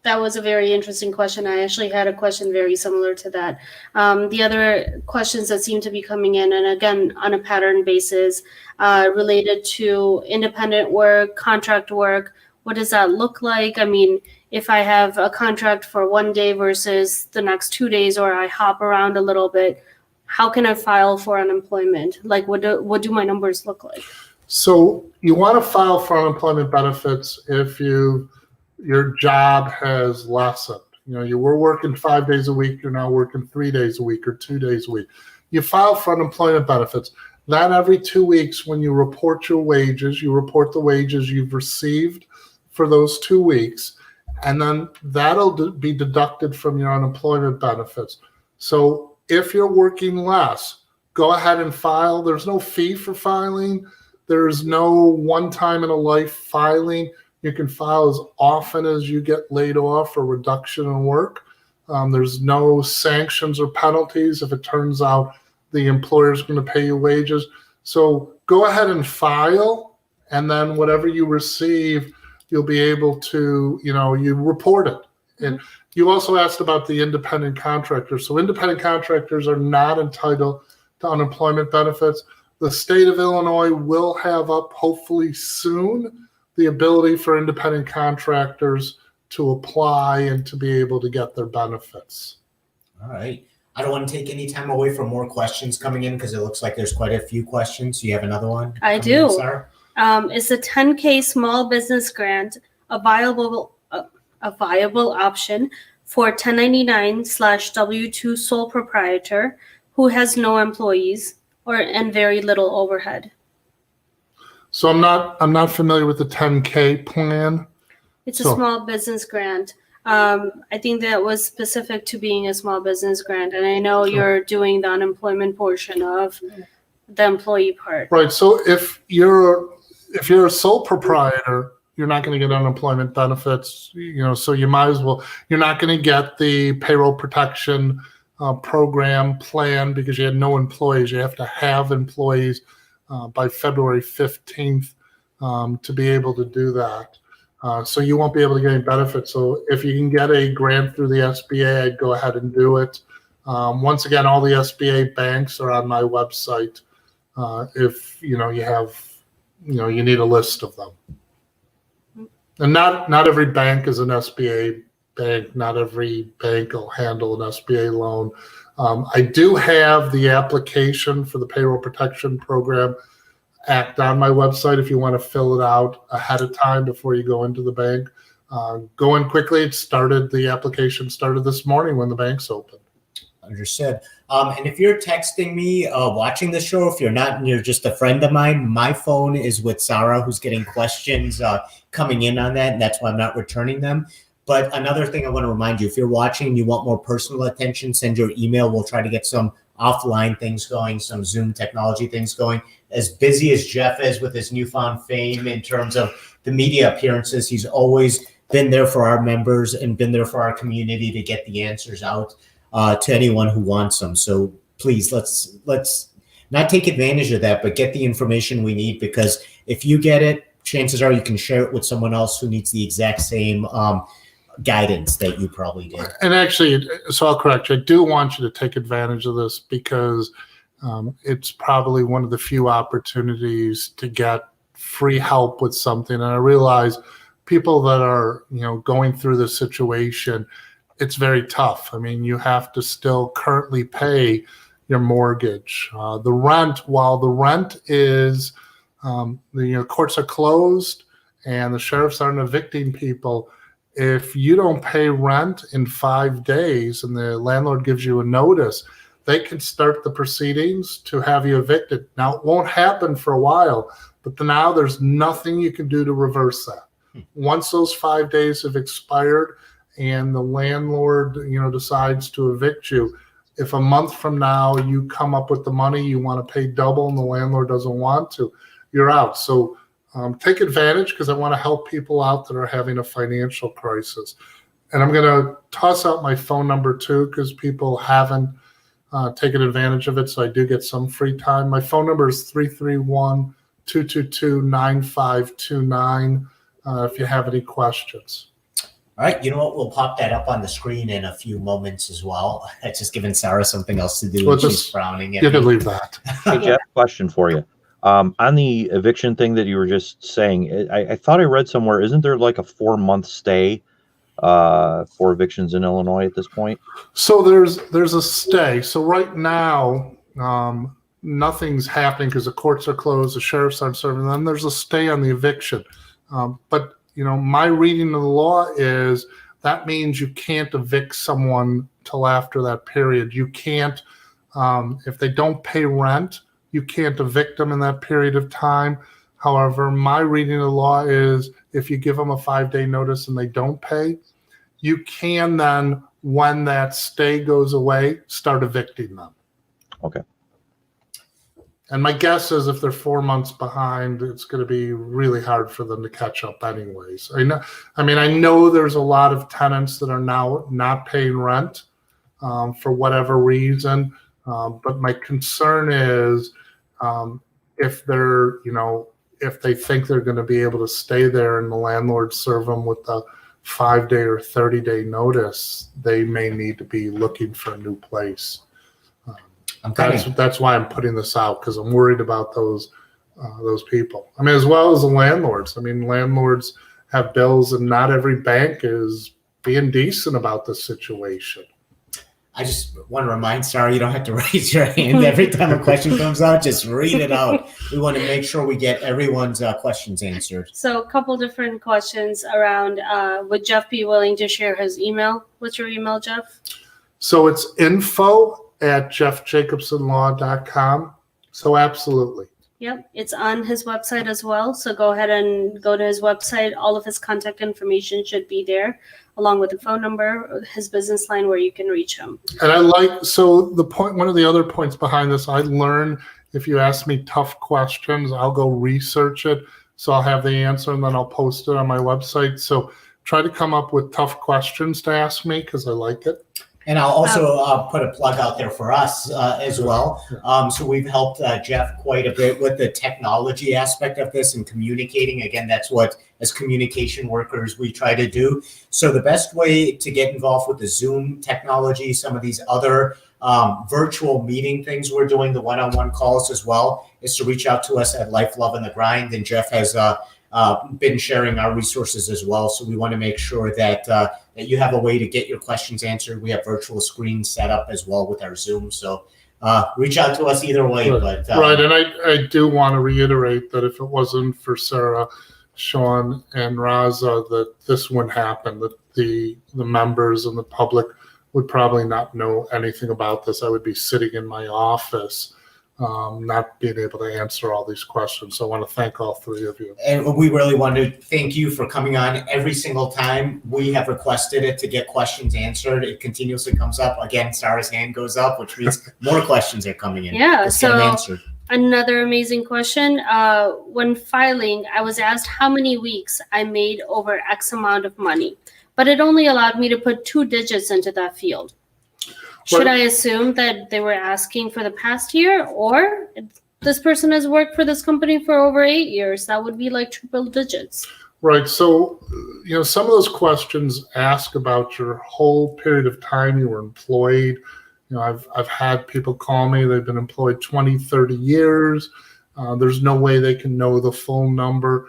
that was a very interesting question. I actually had a question very similar to that. The other questions that seem to be coming in, and again, on a pattern basis, related to independent work, contract work. What does that look like? I mean, if I have a contract for one day versus the next 2 days, or I hop around a little bit, how can I file for unemployment? Like, what do my numbers look like? So you want to file for unemployment benefits if your job has lessened. You were working 5 days a week, you're now working 3 days a week or 2 days a week. You file for unemployment benefits. Then every 2 weeks, when you report your wages, you report the wages you've received for those 2 weeks, and then that'll be deducted from your unemployment benefits. So if you're working less, go ahead and file. There's no fee for filing. There's no one time in a life filing. You can file as often as you get laid off or reduction in work. There's no sanctions or penalties if it turns out the employer is going to pay you wages. So go ahead and file, and then whatever you receive, you'll be able to, you report it. And you also asked about the independent contractors. So independent contractors are not entitled to unemployment benefits. The state of Illinois will have up, hopefully soon, the ability for independent contractors to apply and to be able to get their benefits. All right. I don't want to take any time away from more questions coming in, because it looks like there's quite a few questions. You have another one? I coming in, do. Sarah? Is the 10K small business grant a viable option for 1099/W2 sole proprietor who has no employees and very little overhead? So I'm not familiar with the 10K plan. It's a small business grant. I think that was specific to being a small business grant, and I know you're doing the unemployment portion of the employee part. Right. So if you're a sole proprietor, you're not going to get unemployment benefits. So you might as well. You're not going to get the payroll protection program plan because you had no employees. You have to have employees by February 15th to be able to do that. So you won't be able to get any benefits. So if you can get a grant through the SBA, I'd go ahead and do it. Once again, all the SBA banks are on my website. If you need a list of them. And not every bank is an SBA bank. Not every bank will handle an SBA loan. I do have the application for the Payroll Protection Program Act on my website if you want to fill it out ahead of time before you go into the bank. Go in quickly. The application started this morning when the bank's open. Understood. And if you're texting me, watching the show, if you're not and you're just a friend of mine, my phone is with Sarah, who's getting questions coming in on that, and that's why I'm not returning them. But another thing I want to remind you, if you're watching and you want more personal attention, send your email. We'll try to get some offline things going, some Zoom technology things going. As busy as Jeff is with his newfound fame in terms of the media appearances, he's always been there for our members and been there for our community to get the answers out to anyone who wants them. So please, let's not take advantage of that, but get the information we need, because if you get it, chances are you can share it with someone else who needs the exact same guidance that you probably did. And actually, so I'll correct you. I do want you to take advantage of this because it's probably one of the few opportunities to get free help with something. And I realize people that are, going through this situation, it's very tough. I mean, you have to still currently pay your mortgage. The rent, while the rent is, the courts are closed and the sheriffs aren't evicting people, if you don't pay rent in 5 days and the landlord gives you a notice, they can start the proceedings to have you evicted. Now, it won't happen for a while, but now there's nothing you can do to reverse that. Once those 5 days have expired and the landlord, decides to evict you, if a month from now you come up with the money, you want to pay double and the landlord doesn't want to, you're out. So take advantage, because I want to help people out that are having a financial crisis. And I'm going to toss out my phone number too, because people haven't taken advantage of it. So I do get some free time. My phone number is 331-222-9529 if you have any questions. All right, you know what? We'll pop that up on the screen in a few moments as well. It's just giving Sarah something else to do. Well, She's frowning at You me. can leave that. Hey, Jeff, question for you. On the eviction thing that you were just saying, I thought I read somewhere, isn't there like a 4-month stay for evictions in Illinois at this point? So there's a stay. So right now, nothing's happening because the courts are closed, the sheriffs aren't serving them. There's a stay on the eviction. But my reading of the law is that means you can't evict someone till after that period. You can't, if they don't pay rent, you can't evict them in that period of time. However, my reading of the law is if you give them a 5-day notice and they don't pay, you can then, when that stay goes away, start evicting them. Okay. And my guess is if they're 4 months behind, it's going to be really hard for them to catch up anyways. I know there's a lot of tenants that are now not paying rent for whatever reason. But my concern is if they're, if they think they're going to be able to stay there and the landlord serve them with a 5-day or 30-day notice, they may need to be looking for a new place. That's why I'm putting this out, because I'm worried about those people. As well as the landlords. Landlords have bills, and not every bank is being decent about the situation. I just want to remind Sarah, you don't have to raise your hand every time a question comes out. Just read it out. We want to make sure we get everyone's questions answered. So a couple different questions around, would Jeff be willing to share his email? What's your email, Jeff? So it's info@jeffjacobsonlaw.com. So absolutely. Yep, it's on his website as well. So go ahead and go to his website. All of his contact information should be there, along with the phone number, his business line where you can reach him. And one of the other points behind this, I learned if you ask me tough questions, I'll go research it. So I'll have the answer and then I'll post it on my website. So try to come up with tough questions to ask me, because I like it. And I'll also put a plug out there for us as well. So we've helped Jeff quite a bit with the technology aspect of this and communicating. Again, that's what, as communication workers, we try to do. So the best way to get involved with the Zoom technology, some of these other virtual meeting things we're doing, the one-on-one calls as well, is to reach out to us at Life, Love, and the Grind. And Jeff has been sharing our resources as well. So we want to make sure that that you have a way to get your questions answered. We have virtual screens set up as well with our Zoom. So reach out to us either way. Right. But Right. And I do want to reiterate that if it wasn't for Sarah, Sean, and Raza, that this wouldn't happen, that the members and the public would probably not know anything about this. I would be sitting in my office, not being able to answer all these questions. So I want to thank all three of you. And we really want to thank you for coming on every single time we have requested it to get questions answered. It continuously comes up. Again, Sarah's hand goes up, which means more questions are coming in. Yeah, Let's get them so answered. another amazing question. When filing, I was asked how many weeks I made over X amount of money, but it only allowed me to put 2 digits into that field. Should I assume that they were asking for the past year, or this person has worked for this company for over 8 years? That would be like triple digits. Right. So, some of those questions ask about your whole period of time you were employed. I've had people call me, they've been employed 20, 30 years. There's no way they can know the full number.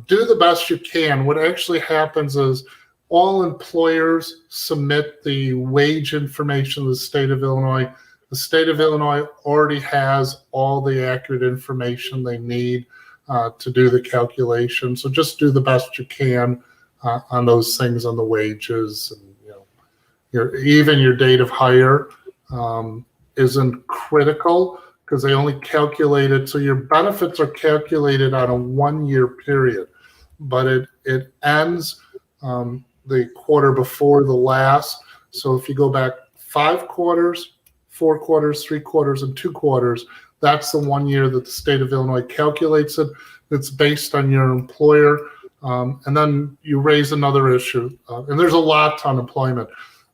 Do the best you can. What actually happens is all employers submit the wage information to the state of Illinois. The state of Illinois already has all the accurate information they need to do the calculation. So just do the best you can on those things, on the wages, and even your date of hire isn't critical because they only calculate it. So your benefits are calculated on a 1-year period, but it ends the quarter before the last. So if you go back 5 quarters, 4 quarters, 3 quarters, and 2 quarters, that's the 1 year that the state of Illinois calculates it. It's based on your employer. And then you raise another issue. And there's a lot to unemployment.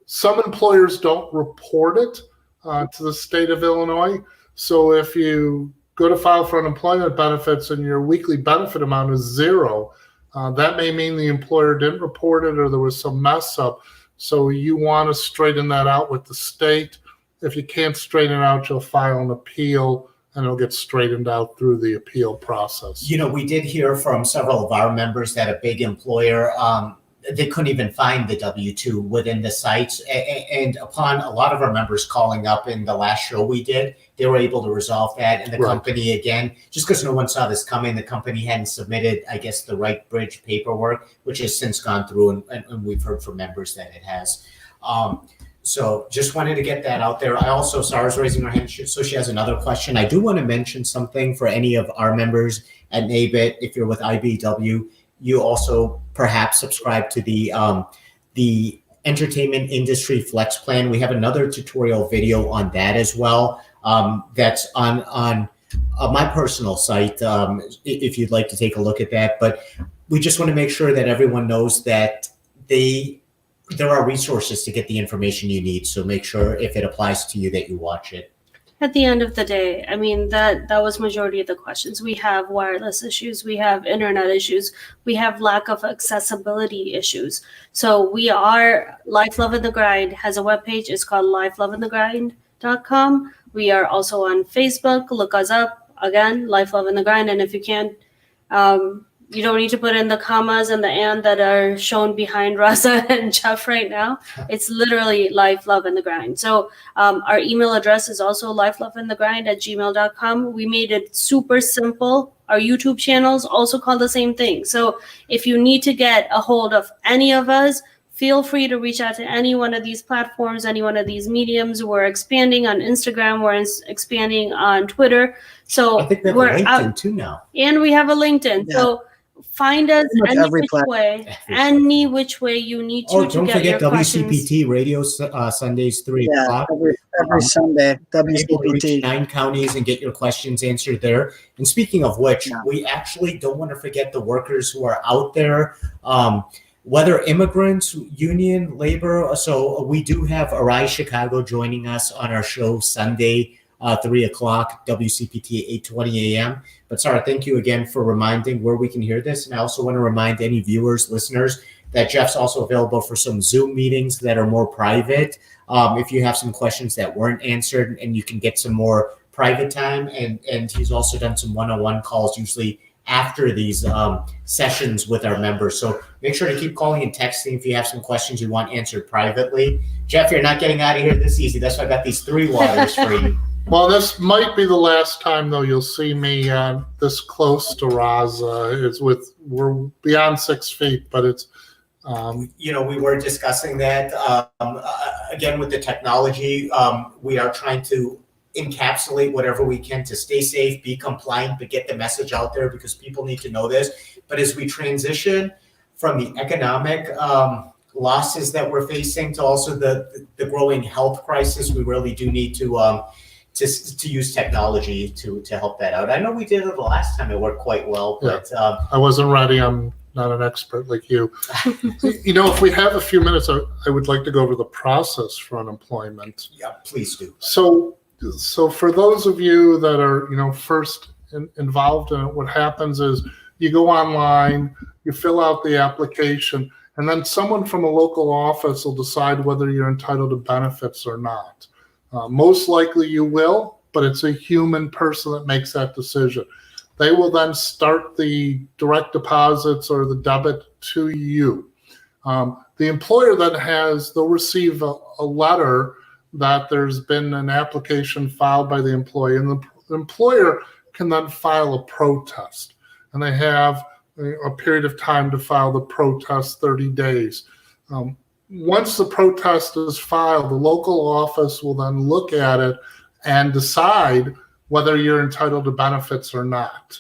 Some employers don't report it to the state of Illinois. So if you go to file for unemployment benefits and your weekly benefit amount is 0, that may mean the employer didn't report it or there was some mess up. So you want to straighten that out with the state. If you can't straighten it out, you'll file an appeal and it'll get straightened out through the appeal process. We did hear from several of our members that a big employer, they couldn't even find the W-2 within the sites. And upon a lot of our members calling up in the last show we did, they were able to resolve that. And the company, again, just because no one saw this coming, the company hadn't submitted, I guess, the Right Bridge paperwork, which has since gone through, and we've heard from members that it has. So just wanted to get that out there. I also, Sarah's raising her hand, so she has another question. I do want to mention something for any of our members at NABIT. If you're with IBW, you also perhaps subscribe to the Entertainment Industry Flex Plan. We have another tutorial video on that as well. That's on my personal site, if you'd like to take a look at that. But we just want to make sure that everyone knows that there are resources to get the information you need. So make sure if it applies to you that you watch it. At the end of the day, I mean, that was majority of the questions. We have wireless issues, we have internet issues, we have lack of accessibility issues. So we are, Life Love and the Grind has a webpage. It's called lifeloveandthegrind.com. We are also on Facebook. Look us up, again, Life Love and the Grind. And if you can't, you don't need to put in the commas and the and that are shown behind Raza and Jeff right now. It's literally Life, Love, and the Grind. So our email address is also lifeloveandthegrind@gmail.com. We made it super simple. Our YouTube channels also call the same thing. So if you need to get a hold of any of us, feel free to reach out to any one of these platforms, any one of these mediums. We're expanding on Instagram. We're expanding on Twitter. So I think we have we're a LinkedIn out, too now. and we have a LinkedIn. Yeah. So find us Pretty much any every which platform. way, any which way you need to Don't get forget your questions. WCPT radio Sundays 3 Yeah, o'clock. every Sunday, Able to reach WCPT. 9 counties and get your questions answered there. And speaking of which, Yeah. we actually don't want to forget the workers who are out there, whether immigrants, union, labor. So we do have Arise Chicago joining us on our show Sunday, 3 o'clock, WCPT 8:20 a.m. But Sarah, thank you again for reminding where we can hear this. And I also want to remind any viewers, listeners, that Jeff's also available for some Zoom meetings that are more private. If you have some questions that weren't answered, and you can get some more private time. And he's also done some one-on-one calls, usually after these sessions with our members. So make sure to keep calling and texting if you have some questions you want answered privately. Jeff, you're not getting out of here this easy. That's why I got these 3 waters for you. Well, this might be the last time, though, you'll see me this close to Raza. We're beyond 6 feet, but it's. We were discussing that again with the technology. We are trying to encapsulate whatever we can to stay safe, be compliant, but get the message out there because people need to know this. But as we transition from the economic losses that we're facing to also the growing health crisis, we really do need to use technology to help that out. I know we did it the last time; it worked quite well, but I wasn't ready. I'm not an expert like you. If we have a few minutes, I would like to go over the process for unemployment. yeah, please do. So for those of you that are, first involved in it, what happens is you go online, you fill out the application, and then someone from a local office will decide whether you're entitled to benefits or not. Most likely you will, but it's a human person that makes that decision. They will then start the direct deposits or the debit to you. The employer then they'll receive a letter that there's been an application filed by the employee, and the employer can then file a protest. And they have a period of time to file the protest, 30 days. Once the protest is filed, the local office will then look at it and decide whether you're entitled to benefits or not.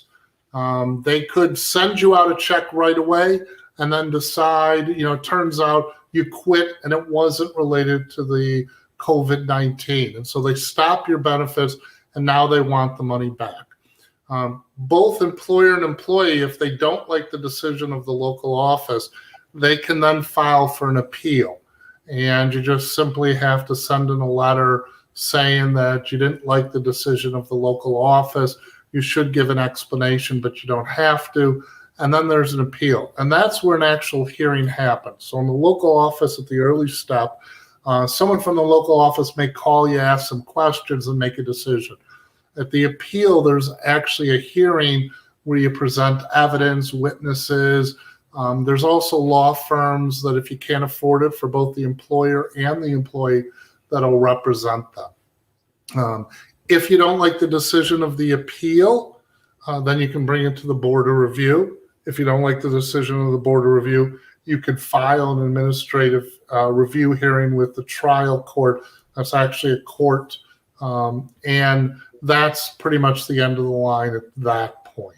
They could send you out a check right away and then decide, it turns out you quit and it wasn't related to the COVID-19. And so they stop your benefits and now they want the money back. Both employer and employee, if they don't like the decision of the local office, they can then file for an appeal. And you just simply have to send in a letter saying that you didn't like the decision of the local office. You should give an explanation, but you don't have to. And then there's an appeal. And that's where an actual hearing happens. So in the local office at the early step, someone from the local office may call you, ask some questions, and make a decision. At the appeal, there's actually a hearing where you present evidence, witnesses. There's also law firms that, if you can't afford it, for both the employer and the employee, that'll represent them. If you don't like the decision of the appeal, then you can bring it to the Board of Review. If you don't like the decision of the Board of Review, you could file an administrative review hearing with the trial court. That's actually a court, and that's pretty much the end of the line at that point.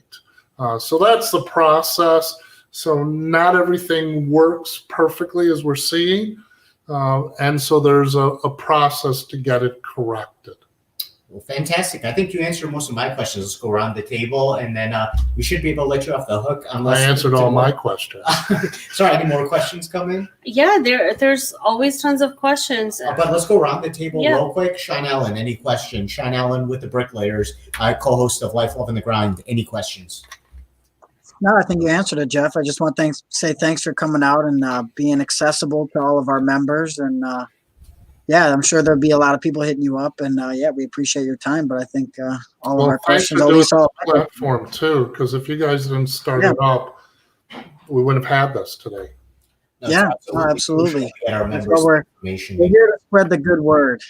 So that's the process. So not everything works perfectly as we're seeing, and so there's a process to get it corrected. Well, fantastic. I think you answered most of my questions. Let's go around the table, and then we should be able to let you off the hook. Unless I answered all my questions. Sorry, any more questions come in? Yeah, there's always tons of questions. But let's go around the table Yeah. real quick. Sean Allen, any questions? Sean Allen with the Bricklayers, co-host of Life, Love, and the Grind. Any questions? No, I think you answered it, Jeff. I just want to say thanks for coming out and being accessible to all of our members. And yeah, I'm sure there'll be a lot of people hitting you up. And yeah, we appreciate your time. But I think all of our Thanks questions, for at doing least all. the platform too, because if you guys didn't start it up, we wouldn't have had this today. No, Yeah, it's absolutely. crucial to get our That's members what we're information. here to spread the good word.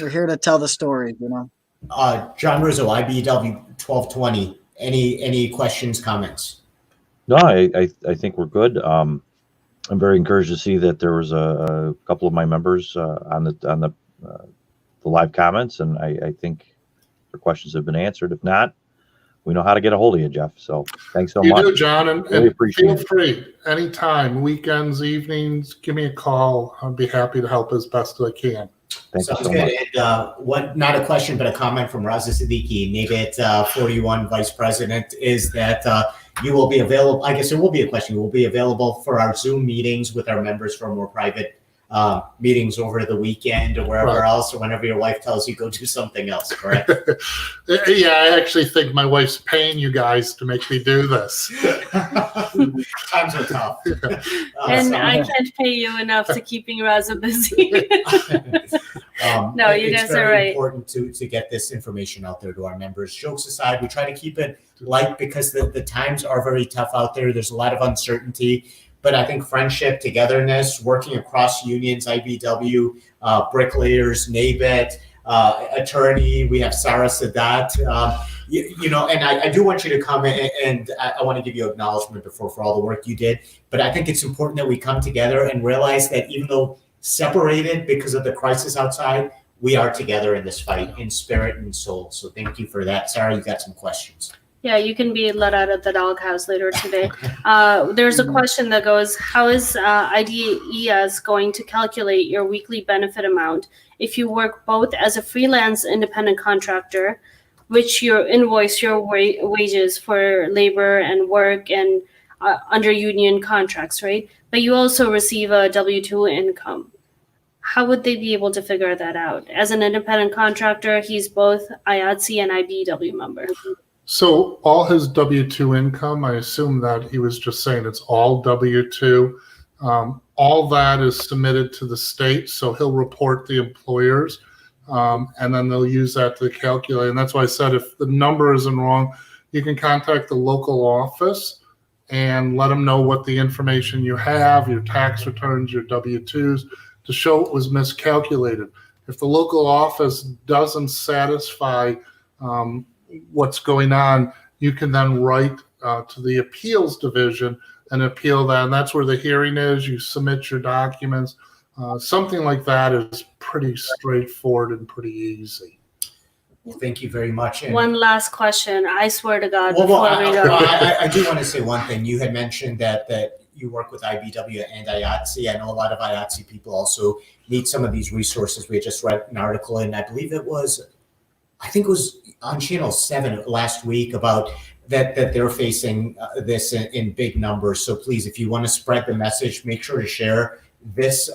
We're here to tell the stories, John Rizzo, IBW 1220. Any questions, comments? No, I think we're good. I'm very encouraged to see that there was a couple of my members on the live comments, and I think their questions have been answered. If not, we know how to get a hold of you, Jeff. So thanks so You much. do, John, and Really appreciate feel it. free anytime, weekends, evenings, give me a call. I'd be happy to help as best as I can. Thank you Sounds so good. much. And not a question, but a comment from Raza Siddiqui, NABIT 41 Vice President, is that you will be available. I guess there will be a question. You will be available for our Zoom meetings with our members for more private meetings over the weekend or wherever Right. else, or whenever your wife tells you go do something else, correct? Yeah, I actually think my wife's paying you guys to make me do this. Times are tough. And So- I can't pay you enough to keeping Raza busy. No, you it's guys are very right. important to get this information out there to our members. Jokes aside, we try to keep it light because the times are very tough out there. There's a lot of uncertainty, but I think friendship, togetherness, working across unions, IBW, bricklayers, NABIT, attorney, we have Sarah Sadat, and I do want you to come and I want to give you acknowledgement for all the work you did, but I think it's important that we come together and realize that even though separated because of the crisis outside, we are together in this fight in spirit and soul. So thank you for that. Sarah, you got some questions. Yeah, you can be let out of the doghouse later today. There's a question that goes, how is IDEAS going to calculate your weekly benefit amount if you work both as a freelance independent contractor, which you invoice your wages for labor and work and under union contracts, right? But you also receive a W-2 income. How would they be able to figure that out? As an independent contractor, he's both IATSE and IBEW member. So all his W-2 income, I assume that he was just saying it's all W-2. All that is submitted to the state, so he'll report the employers, and then they'll use that to calculate. And that's why I said if the number isn't wrong, you can contact the local office and let them know what the information you have, your tax returns, your W-2s, to show it was miscalculated. If the local office doesn't satisfy what's going on, you can then write to the appeals division and appeal that. And that's where the hearing is. You submit your documents. Something like that is pretty straightforward and pretty easy. Well, thank you very much. And One last question. I swear to God, well, before we go. I do want to say one thing. You had mentioned that you work with IBW and IATSE. I know a lot of IATSE people also need some of these resources. We had just read an article, and I think it was on Channel 7 last week about that they're facing this in big numbers. So please, if you want to spread the message, make sure to share this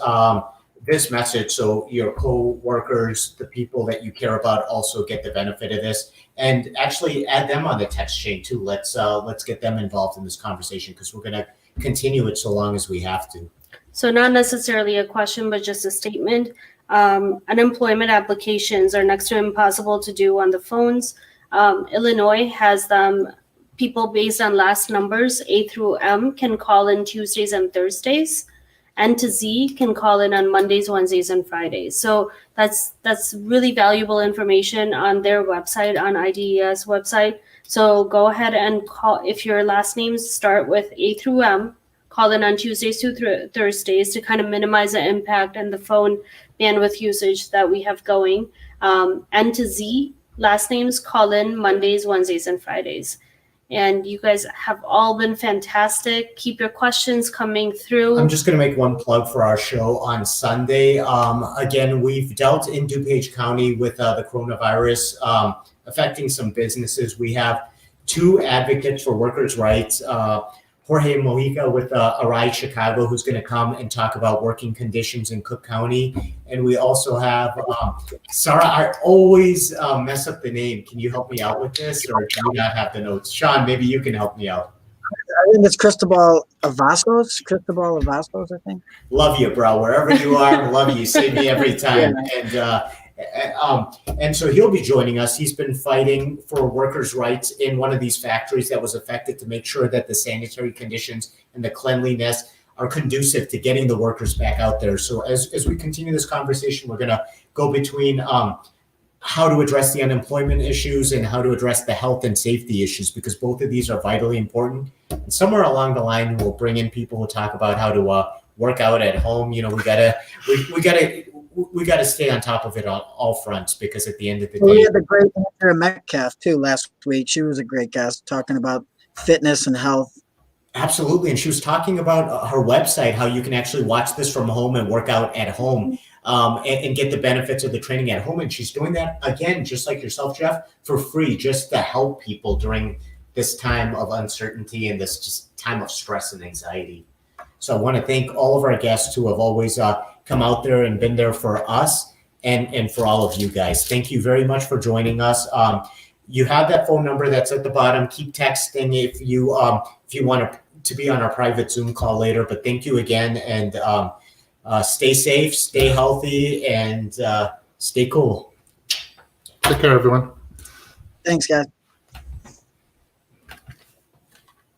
this message so your co-workers, the people that you care about, also get the benefit of this, and actually add them on the text chain too. Let's get them involved in this conversation, because we're going to continue it so long as we have to. So not necessarily a question, but just a statement. Unemployment applications are next to impossible to do on the phones. Illinois has them. People based on last numbers, A through M, can call in Tuesdays and Thursdays. N to Z can call in on Mondays, Wednesdays, and Fridays. So that's really valuable information on their website, on IDES website. So go ahead and call. If your last names start with A through M, call in on Tuesdays through Thursdays to kind of minimize the impact and the phone bandwidth usage that we have going. N to Z, last names, call in Mondays, Wednesdays, and Fridays. And you guys have all been fantastic. Keep your questions coming through. I'm just going to make one plug for our show on Sunday. Again, we've dealt in DuPage County with the coronavirus affecting some businesses. We have two advocates for workers' rights, Jorge Mojica with Arise Chicago, who's going to come and talk about working conditions in Cook County. And we also have Sarah. I always mess up the name. Can you help me out with this, or do you not have the notes? Sean, maybe you can help me out. I think it's Cristobal Avastos. Cristobal Avastos, I think. Love you, bro. Wherever you are, love you. Save me every time. And so he'll be joining us. He's been fighting for workers' rights in one of these factories that was affected, to make sure that the sanitary conditions and the cleanliness are conducive to getting the workers back out there. So as we continue this conversation, we're going to go between how to address the unemployment issues and how to address the health and safety issues, because both of these are vitally important. And somewhere along the line, we'll bring in people who talk about how to work out at home. You know, we gotta stay on top of it on all fronts, because at the end of the day, We had the great Andrea Metcalf too last week. She was a great guest talking about fitness and health. absolutely. And she was talking about her website, how you can actually watch this from home and work out at home, and get the benefits of the training at home. And she's doing that, again, just like yourself, Jeff, for free, just to help people during this time of uncertainty and this just time of stress and anxiety. So I want to thank all of our guests who have always come out there and been there for us and for all of you guys. Thank you very much for joining us. You have that phone number that's at the bottom. Keep texting if you want to be on our private Zoom call later. But thank you again, and stay safe, stay healthy, and stay cool. Take care, everyone. Thanks, guys.